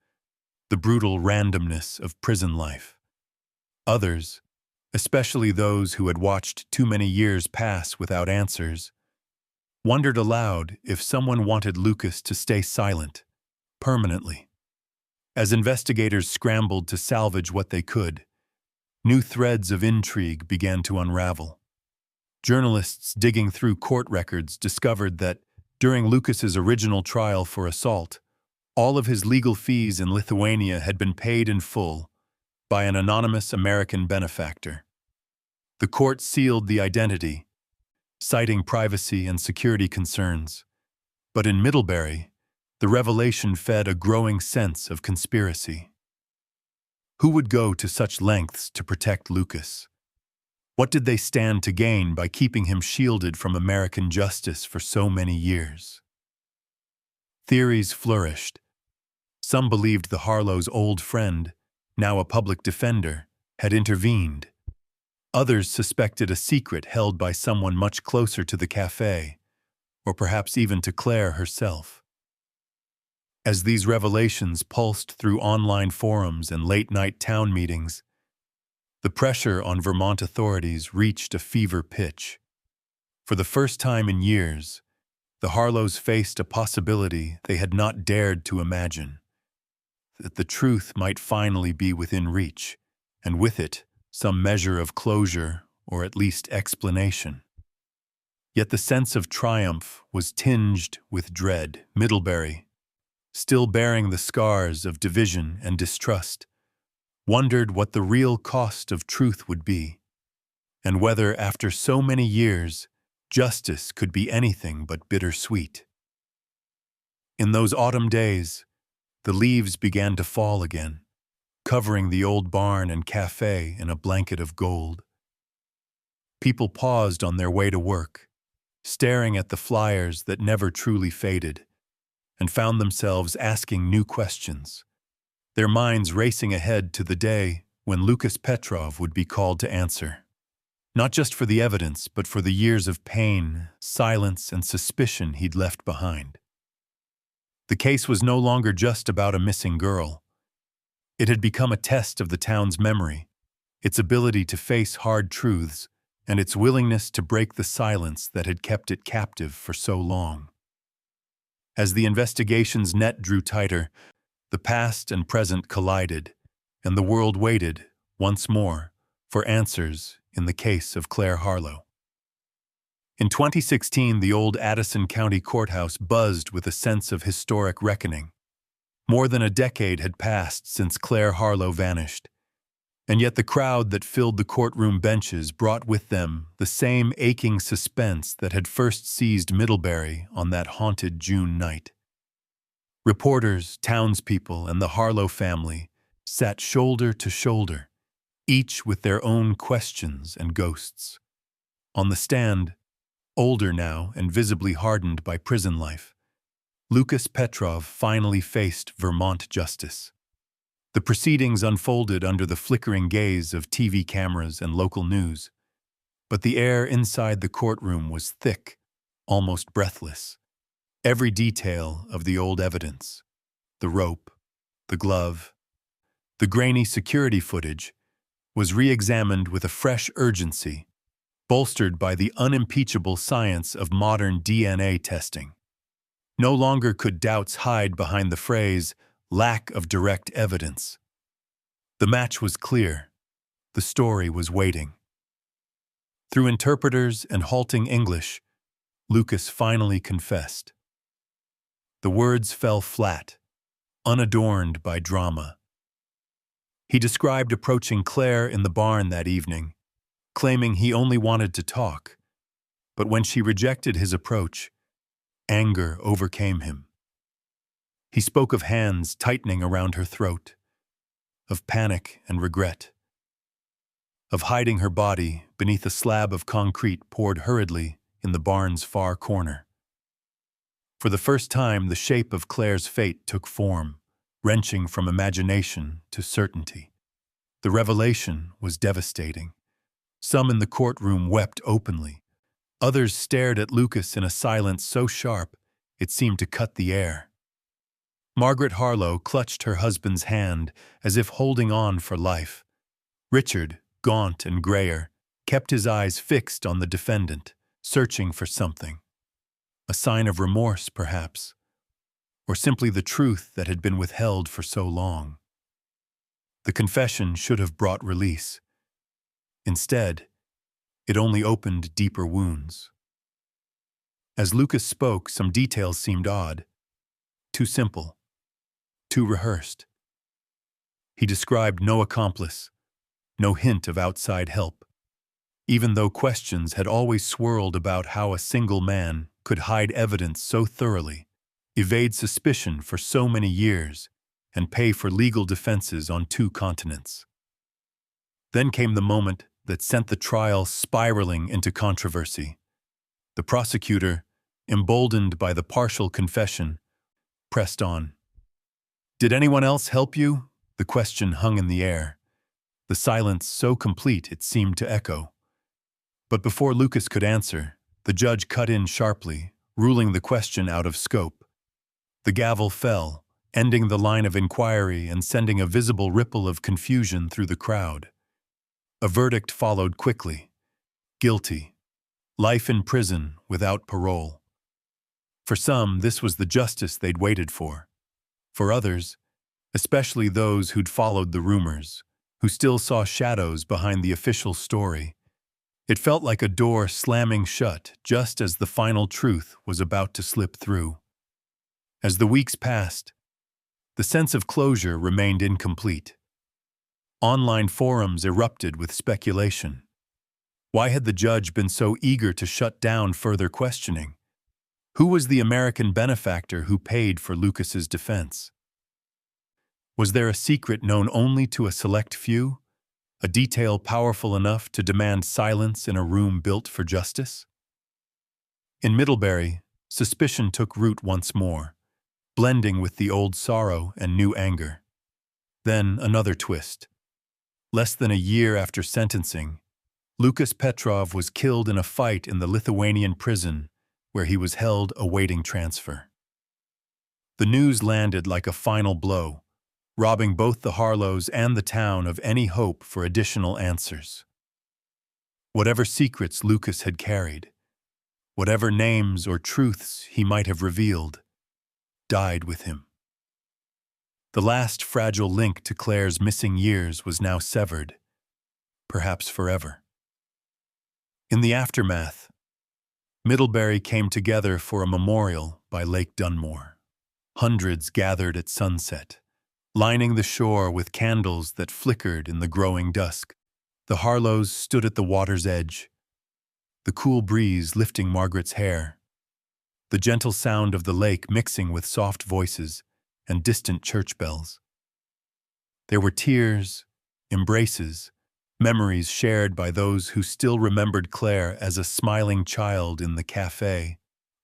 the brutal randomness of prison life. Others, especially those who had watched too many years pass without answers, wondered aloud if someone wanted Lucas to stay silent, permanently. As investigators scrambled to salvage what they could, new threads of intrigue began to unravel. Journalists digging through court records discovered that, during Lucas's original trial for assault, all of his legal fees in Lithuania had been paid in full by an anonymous American benefactor. The court sealed the identity, citing privacy and security concerns. But in Middlebury, the revelation fed a growing sense of conspiracy. Who would go to such lengths to protect Lucas? What did they stand to gain by keeping him shielded from American justice for so many years? Theories flourished. Some believed the Harlow's old friend, now a public defender, had intervened. Others suspected a secret held by someone much closer to the café, or perhaps even to Claire herself. As these revelations pulsed through online forums and late-night town meetings, the pressure on Vermont authorities reached a fever pitch. For the first time in years, the Harlows faced a possibility they had not dared to imagine: that the truth might finally be within reach, and with it, some measure of closure or at least explanation. Yet the sense of triumph was tinged with dread. Middlebury, still bearing the scars of division and distrust, wondered what the real cost of truth would be, and whether, after so many years, justice could be anything but bittersweet. In those autumn days, the leaves began to fall again, covering the old barn and café in a blanket of gold. People paused on their way to work, staring at the flyers that never truly faded, and found themselves asking new questions, their minds racing ahead to the day when Lucas Petrov would be called to answer. Not just for the evidence, but for the years of pain, silence, and suspicion he'd left behind. The case was no longer just about a missing girl. It had become a test of the town's memory, its ability to face hard truths, and its willingness to break the silence that had kept it captive for so long. As the investigation's net drew tighter, the past and present collided, and the world waited, once more, for answers in the case of Claire Harlow. In 2016, the old Addison County Courthouse buzzed with a sense of historic reckoning. More than a decade had passed since Claire Harlow vanished, and yet the crowd that filled the courtroom benches brought with them the same aching suspense that had first seized Middlebury on that haunted June night. Reporters, townspeople, and the Harlow family sat shoulder to shoulder, each with their own questions and ghosts. On the stand, older now and visibly hardened by prison life, Lucas Petrov finally faced Vermont justice. The proceedings unfolded under the flickering gaze of TV cameras and local news, but the air inside the courtroom was thick, almost breathless. Every detail of the old evidence, the rope, the glove, the grainy security footage, was re-examined with a fresh urgency, bolstered by the unimpeachable science of modern DNA testing. No longer could doubts hide behind the phrase, "lack of direct evidence." The match was clear. The story was waiting. Through interpreters and halting English, Lucas finally confessed. The words fell flat, unadorned by drama. He described approaching Claire in the barn that evening, claiming he only wanted to talk, but when she rejected his approach, anger overcame him. He spoke of hands tightening around her throat, of panic and regret, of hiding her body beneath a slab of concrete poured hurriedly in the barn's far corner. For the first time, the shape of Claire's fate took form, wrenching from imagination to certainty. The revelation was devastating. Some in the courtroom wept openly. Others stared at Lucas in a silence so sharp it seemed to cut the air. Margaret Harlow clutched her husband's hand as if holding on for life. Richard, gaunt and grayer, kept his eyes fixed on the defendant, searching for something. A sign of remorse, perhaps, or simply the truth that had been withheld for so long. The confession should have brought release. Instead, it only opened deeper wounds. As Lucas spoke, some details seemed odd, too simple, too rehearsed. He described no accomplice, no hint of outside help, even though questions had always swirled about how a single man could hide evidence so thoroughly, evade suspicion for so many years, and pay for legal defenses on 2 continents. Then came the moment that sent the trial spiraling into controversy. The prosecutor, emboldened by the partial confession, pressed on. "Did anyone else help you?" The question hung in the air, the silence so complete it seemed to echo. But before Lucas could answer, the judge cut in sharply, ruling the question out of scope. The gavel fell, ending the line of inquiry and sending a visible ripple of confusion through the crowd. A verdict followed quickly. Guilty. Life in prison without parole. For some, this was the justice they'd waited for. For others, especially those who'd followed the rumors, who still saw shadows behind the official story, it felt like a door slamming shut just as the final truth was about to slip through. As the weeks passed, the sense of closure remained incomplete. Online forums erupted with speculation. Why had the judge been so eager to shut down further questioning? Who was the American benefactor who paid for Lucas's defense? Was there a secret known only to a select few? A detail powerful enough to demand silence in a room built for justice? In Middlebury, suspicion took root once more, blending with the old sorrow and new anger. Then another twist. Less than a year after sentencing, Lucas Petrov was killed in a fight in the Lithuanian prison where he was held awaiting transfer. The news landed like a final blow, robbing both the Harlows and the town of any hope for additional answers. Whatever secrets Lucas had carried, whatever names or truths he might have revealed, died with him. The last fragile link to Claire's missing years was now severed, perhaps forever. In the aftermath, Middlebury came together for a memorial by Lake Dunmore. Hundreds gathered at sunset, lining the shore with candles that flickered in the growing dusk. The Harlows stood at the water's edge, the cool breeze lifting Margaret's hair, the gentle sound of the lake mixing with soft voices and distant church bells. There were tears, embraces, memories shared by those who still remembered Claire as a smiling child in the café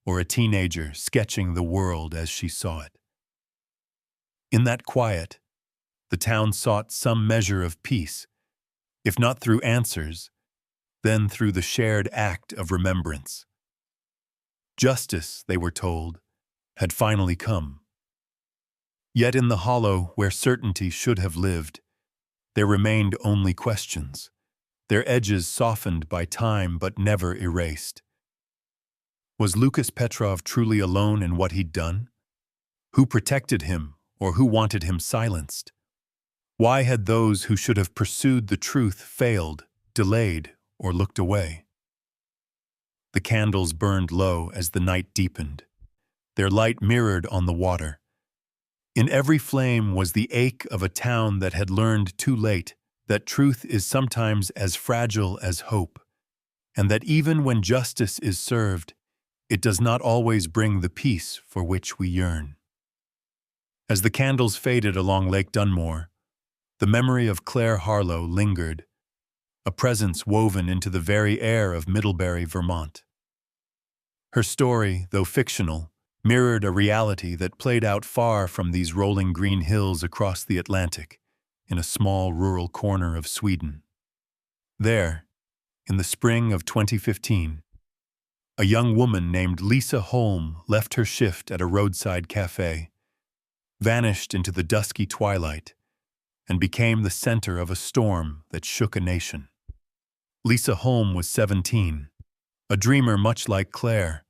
or a teenager sketching the world as she saw it. In that quiet, the town sought some measure of peace, if not through answers, then through the shared act of remembrance. Justice, they were told, had finally come. Yet in the hollow where certainty should have lived, there remained only questions, their edges softened by time but never erased. Was Lucas Petrov truly alone in what he'd done? Who protected him, or who wanted him silenced? Why had those who should have pursued the truth failed, delayed, or looked away? The candles burned low as the night deepened, their light mirrored on the water. In every flame was the ache of a town that had learned too late that truth is sometimes as fragile as hope, and that even when justice is served, it does not always bring the peace for which we yearn. As the candles faded along Lake Dunmore, the memory of Claire Harlow lingered, a presence woven into the very air of Middlebury, Vermont. Her story, though fictional, mirrored a reality that played out far from these rolling green hills across the Atlantic, in a small rural corner of Sweden. There, in the spring of 2015, a young woman named Lisa Holm left her shift at a roadside café, vanished into the dusky twilight, and became the center of a storm that shook a nation. Lisa Holm was 17, a dreamer much like Claire,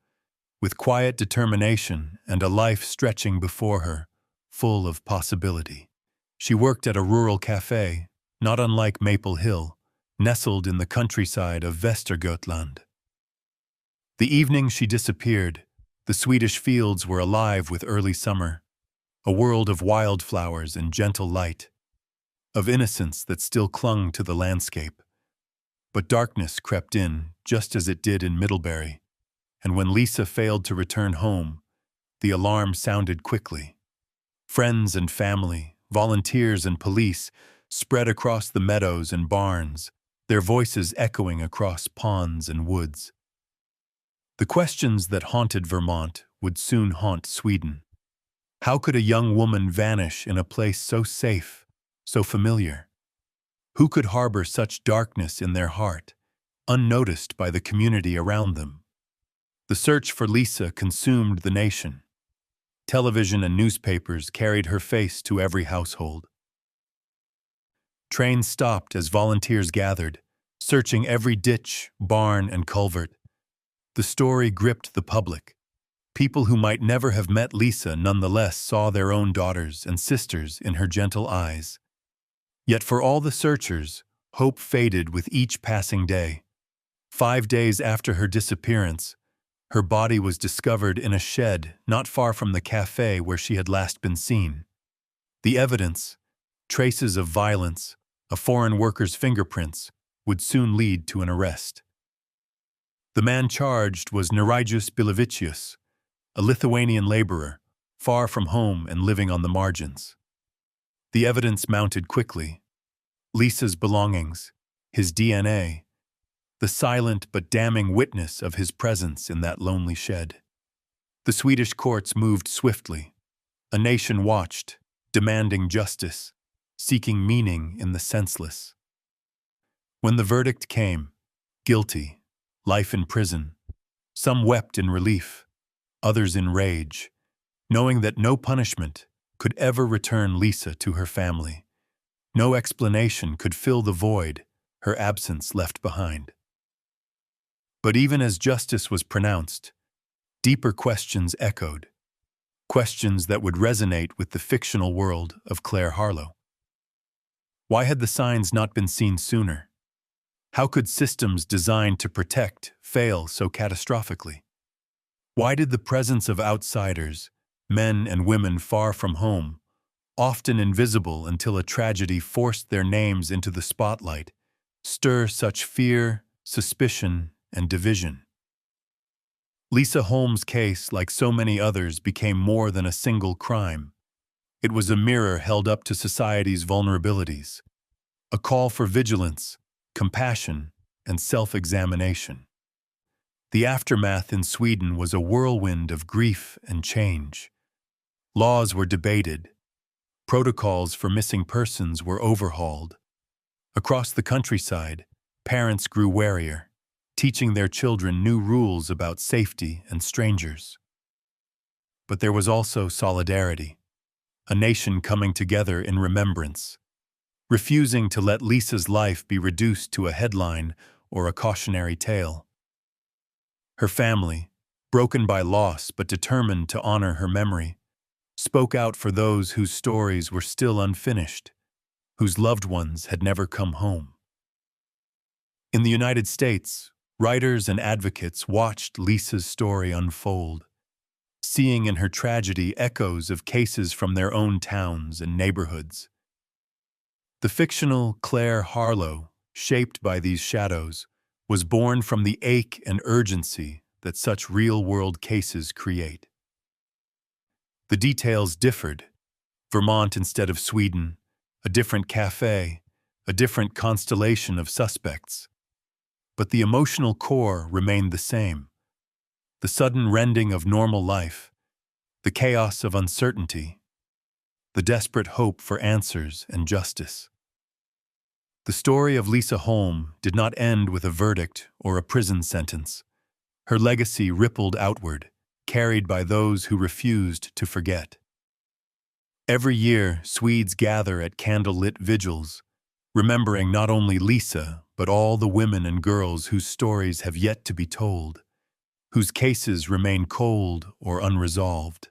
with quiet determination and a life stretching before her, full of possibility. She worked at a rural café, not unlike Maple Hill, nestled in the countryside of Västergötland. The evening she disappeared, the Swedish fields were alive with early summer, a world of wildflowers and gentle light, of innocence that still clung to the landscape. But darkness crept in, just as it did in Middlebury, and when Lisa failed to return home, the alarm sounded quickly. Friends and family, volunteers and police spread across the meadows and barns, their voices echoing across ponds and woods. The questions that haunted Vermont would soon haunt Sweden. How could a young woman vanish in a place so safe, so familiar? Who could harbor such darkness in their heart, unnoticed by the community around them? The search for Lisa consumed the nation. Television and newspapers carried her face to every household. Trains stopped as volunteers gathered, searching every ditch, barn, and culvert. The story gripped the public. People who might never have met Lisa nonetheless saw their own daughters and sisters in her gentle eyes. Yet for all the searchers, hope faded with each passing day. 5 days after her disappearance, her body was discovered in a shed not far from the café where she had last been seen. The evidence, traces of violence, a foreign worker's fingerprints, would soon lead to an arrest. The man charged was Nerijus Bilavicius, a Lithuanian laborer, far from home and living on the margins. The evidence mounted quickly. Lisa's belongings, his DNA, the silent but damning witness of his presence in that lonely shed. The Swedish courts moved swiftly. A nation watched, demanding justice, seeking meaning in the senseless. When the verdict came, guilty, life in prison, some wept in relief, others in rage, knowing that no punishment could ever return Lisa to her family. No explanation could fill the void her absence left behind. But even as justice was pronounced, deeper questions echoed, questions that would resonate with the fictional world of Claire Harlow. Why had the signs not been seen sooner? How could systems designed to protect fail so catastrophically? Why did the presence of outsiders, men and women far from home, often invisible until a tragedy forced their names into the spotlight, stir such fear, suspicion, and division? Lisa Holmes' case, like so many others, became more than a single crime. It was a mirror held up to society's vulnerabilities, a call for vigilance, compassion, and self-examination. The aftermath in Sweden was a whirlwind of grief and change. Laws were debated. Protocols for missing persons were overhauled. Across the countryside, parents grew warier, teaching their children new rules about safety and strangers. But there was also solidarity, a nation coming together in remembrance, refusing to let Lisa's life be reduced to a headline or a cautionary tale. Her family, broken by loss but determined to honor her memory, spoke out for those whose stories were still unfinished, whose loved ones had never come home. In the United States, writers and advocates watched Lisa's story unfold, seeing in her tragedy echoes of cases from their own towns and neighborhoods. The fictional Claire Harlow, shaped by these shadows, was born from the ache and urgency that such real-world cases create. The details differed. Vermont instead of Sweden, a different café, a different constellation of suspects. But the emotional core remained the same. The sudden rending of normal life, the chaos of uncertainty, the desperate hope for answers and justice. The story of Lisa Holm did not end with a verdict or a prison sentence. Her legacy rippled outward, carried by those who refused to forget. Every year, Swedes gather at candle-lit vigils, remembering not only Lisa, but all the women and girls whose stories have yet to be told, whose cases remain cold or unresolved.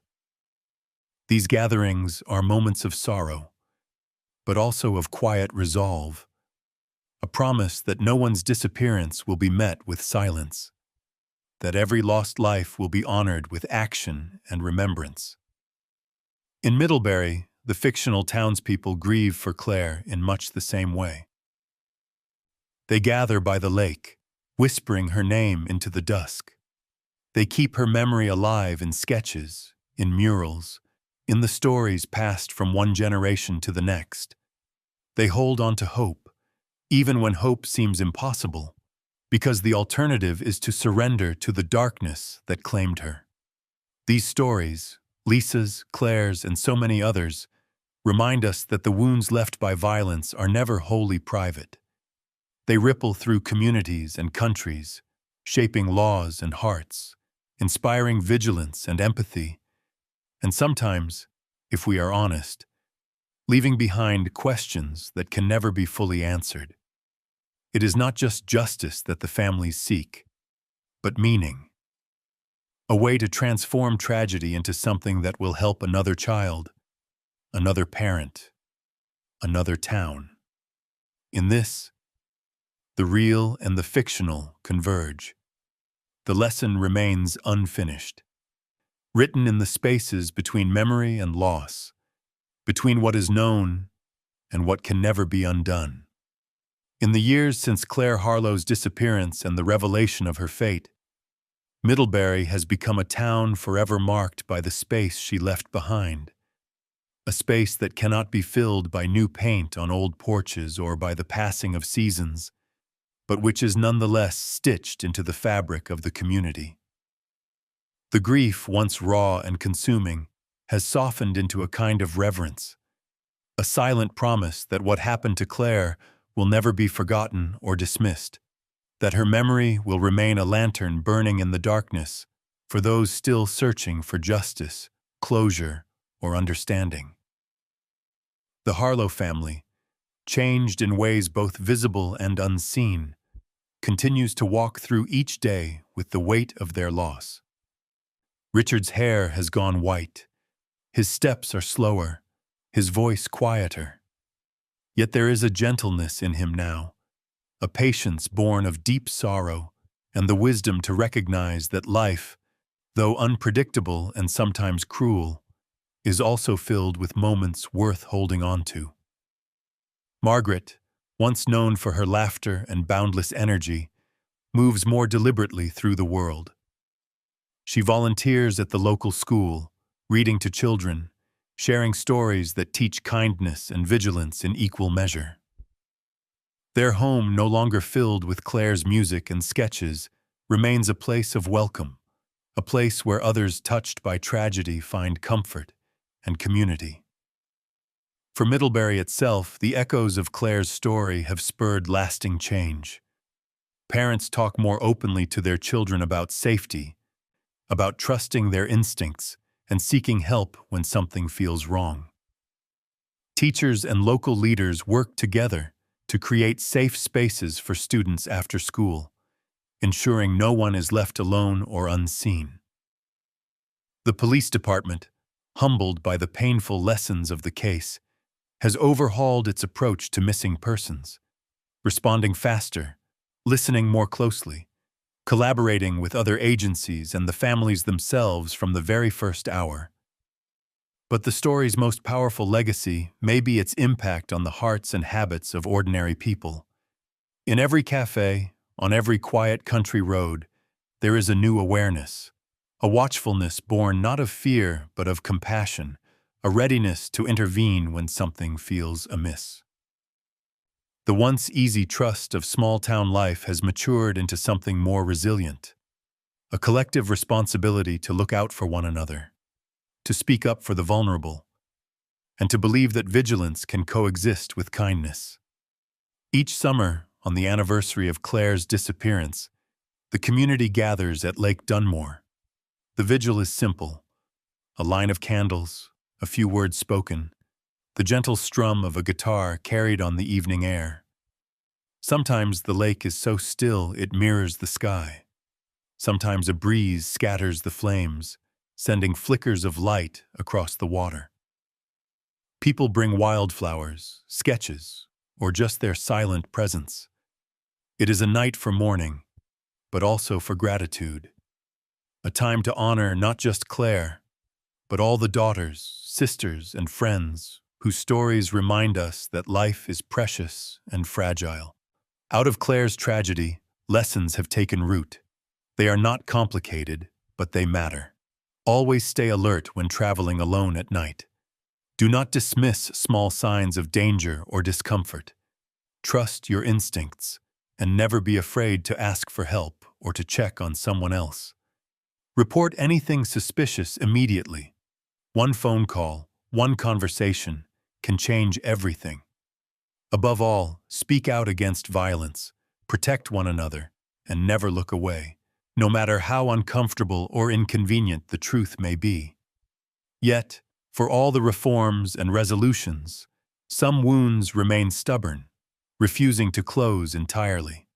These gatherings are moments of sorrow, but also of quiet resolve, a promise that no one's disappearance will be met with silence, that every lost life will be honored with action and remembrance. In Middlebury, the fictional townspeople grieve for Claire in much the same way. They gather by the lake, whispering her name into the dusk. They keep her memory alive in sketches, in murals, in the stories passed from one generation to the next. They hold on to hope, even when hope seems impossible, because the alternative is to surrender to the darkness that claimed her. These stories, Lisa's, Claire's, and so many others, remind us that the wounds left by violence are never wholly private. They ripple through communities and countries, shaping laws and hearts, inspiring vigilance and empathy, and sometimes, if we are honest, leaving behind questions that can never be fully answered. It is not just justice that the families seek, but meaning. A way to transform tragedy into something that will help another child, another parent, another town. In this, the real and the fictional converge. The lesson remains unfinished, written in the spaces between memory and loss, between what is known and what can never be undone. In the years since Claire Harlow's disappearance and the revelation of her fate, Middlebury has become a town forever marked by the space she left behind, a space that cannot be filled by new paint on old porches or by the passing of seasons, but which is nonetheless stitched into the fabric of the community. The grief, once raw and consuming, has softened into a kind of reverence, a silent promise that what happened to Claire will never be forgotten or dismissed, that her memory will remain a lantern burning in the darkness for those still searching for justice, closure, or understanding. The Harlow family, changed in ways both visible and unseen, continues to walk through each day with the weight of their loss. Richard's hair has gone white, his steps are slower, his voice quieter. Yet there is a gentleness in him now, a patience born of deep sorrow, and the wisdom to recognize that life, though unpredictable and sometimes cruel, is also filled with moments worth holding on to. Margaret, once known for her laughter and boundless energy, moves more deliberately through the world. She volunteers at the local school, reading to children, sharing stories that teach kindness and vigilance in equal measure. Their home, no longer filled with Claire's music and sketches, remains a place of welcome, a place where others touched by tragedy find comfort and community. For Middlebury itself, the echoes of Claire's story have spurred lasting change. Parents talk more openly to their children about safety, about trusting their instincts, and seeking help when something feels wrong. Teachers and local leaders work together to create safe spaces for students after school, ensuring no one is left alone or unseen. The police department, humbled by the painful lessons of the case, has overhauled its approach to missing persons, responding faster, listening more closely, collaborating with other agencies and the families themselves from the very first hour. But the story's most powerful legacy may be its impact on the hearts and habits of ordinary people. In every café, on every quiet country road, there is a new awareness, a watchfulness born not of fear but of compassion, a readiness to intervene when something feels amiss. The once easy trust of small-town life has matured into something more resilient, a collective responsibility to look out for one another, to speak up for the vulnerable, and to believe that vigilance can coexist with kindness. Each summer, on the anniversary of Claire's disappearance, the community gathers at Lake Dunmore. The vigil is simple, a line of candles, a few words spoken, the gentle strum of a guitar carried on the evening air. Sometimes the lake is so still it mirrors the sky. Sometimes a breeze scatters the flames, sending flickers of light across the water. People bring wildflowers, sketches, or just their silent presence. It is a night for mourning, but also for gratitude. A time to honor not just Claire, but all the daughters, sisters, and friends whose stories remind us that life is precious and fragile. Out of Claire's tragedy, lessons have taken root. They are not complicated, but they matter. Always stay alert when traveling alone at night. Do not dismiss small signs of danger or discomfort. Trust your instincts, and never be afraid to ask for help or to check on someone else. Report anything suspicious immediately. One phone call, one conversation can change everything. Above all, speak out against violence, protect one another, and never look away, no matter how uncomfortable or inconvenient the truth may be. Yet, for all the reforms and resolutions, some wounds remain stubborn, refusing to close entirely.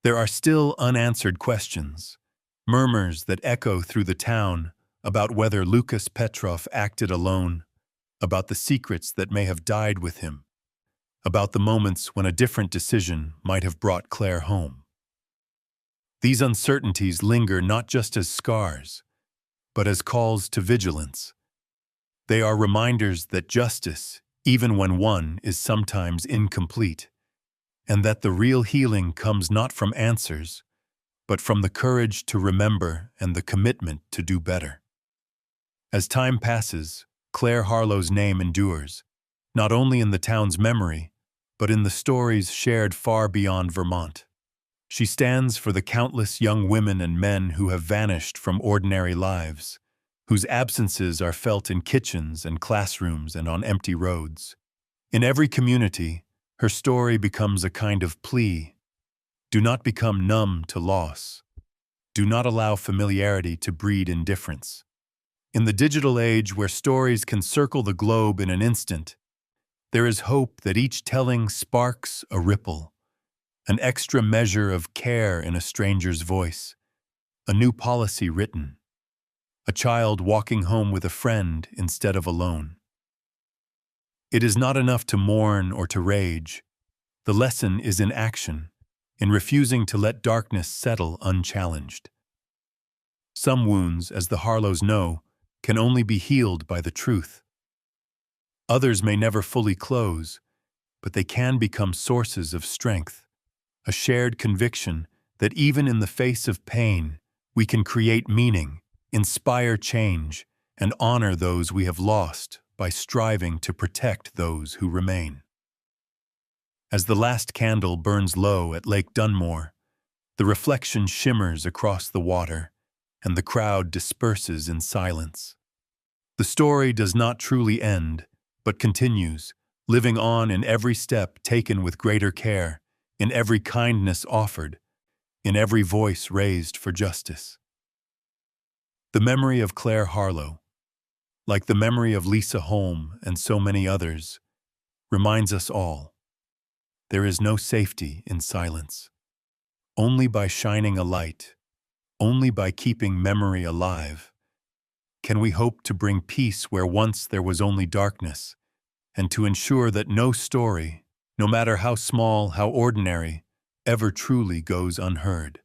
There are still unanswered questions, murmurs that echo through the town about whether Lucas Petrov acted alone, about the secrets that may have died with him, about the moments when a different decision might have brought Claire home. These uncertainties linger not just as scars, but as calls to vigilance. They are reminders that justice, even when won, is sometimes incomplete, and that the real healing comes not from answers, but from the courage to remember and the commitment to do better. As time passes, Claire Harlow's name endures, not only in the town's memory, but in the stories shared far beyond Vermont. She stands for the countless young women and men who have vanished from ordinary lives, whose absences are felt in kitchens and classrooms and on empty roads. In every community, her story becomes a kind of plea. Do not become numb to loss. Do not allow familiarity to breed indifference. In the digital age where stories can circle the globe in an instant, there is hope that each telling sparks a ripple, an extra measure of care in a stranger's voice, a new policy written, a child walking home with a friend instead of alone. It is not enough to mourn or to rage. The lesson is in action, in refusing to let darkness settle unchallenged. Some wounds, as the Harlows know, can only be healed by the truth. Others may never fully close, but they can become sources of strength, a shared conviction that even in the face of pain, we can create meaning, inspire change, and honor those we have lost by striving to protect those who remain. As the last candle burns low at Lake Dunmore, the reflection shimmers across the water, and the crowd disperses in silence. The story does not truly end, but continues, living on in every step taken with greater care, in every kindness offered, in every voice raised for justice. The memory of Claire Harlow, like the memory of Lisa Holm and so many others, reminds us all, there is no safety in silence. Only by shining a light, only by keeping memory alive, can we hope to bring peace where once there was only darkness, and to ensure that no story, no matter how small, how ordinary, ever truly goes unheard.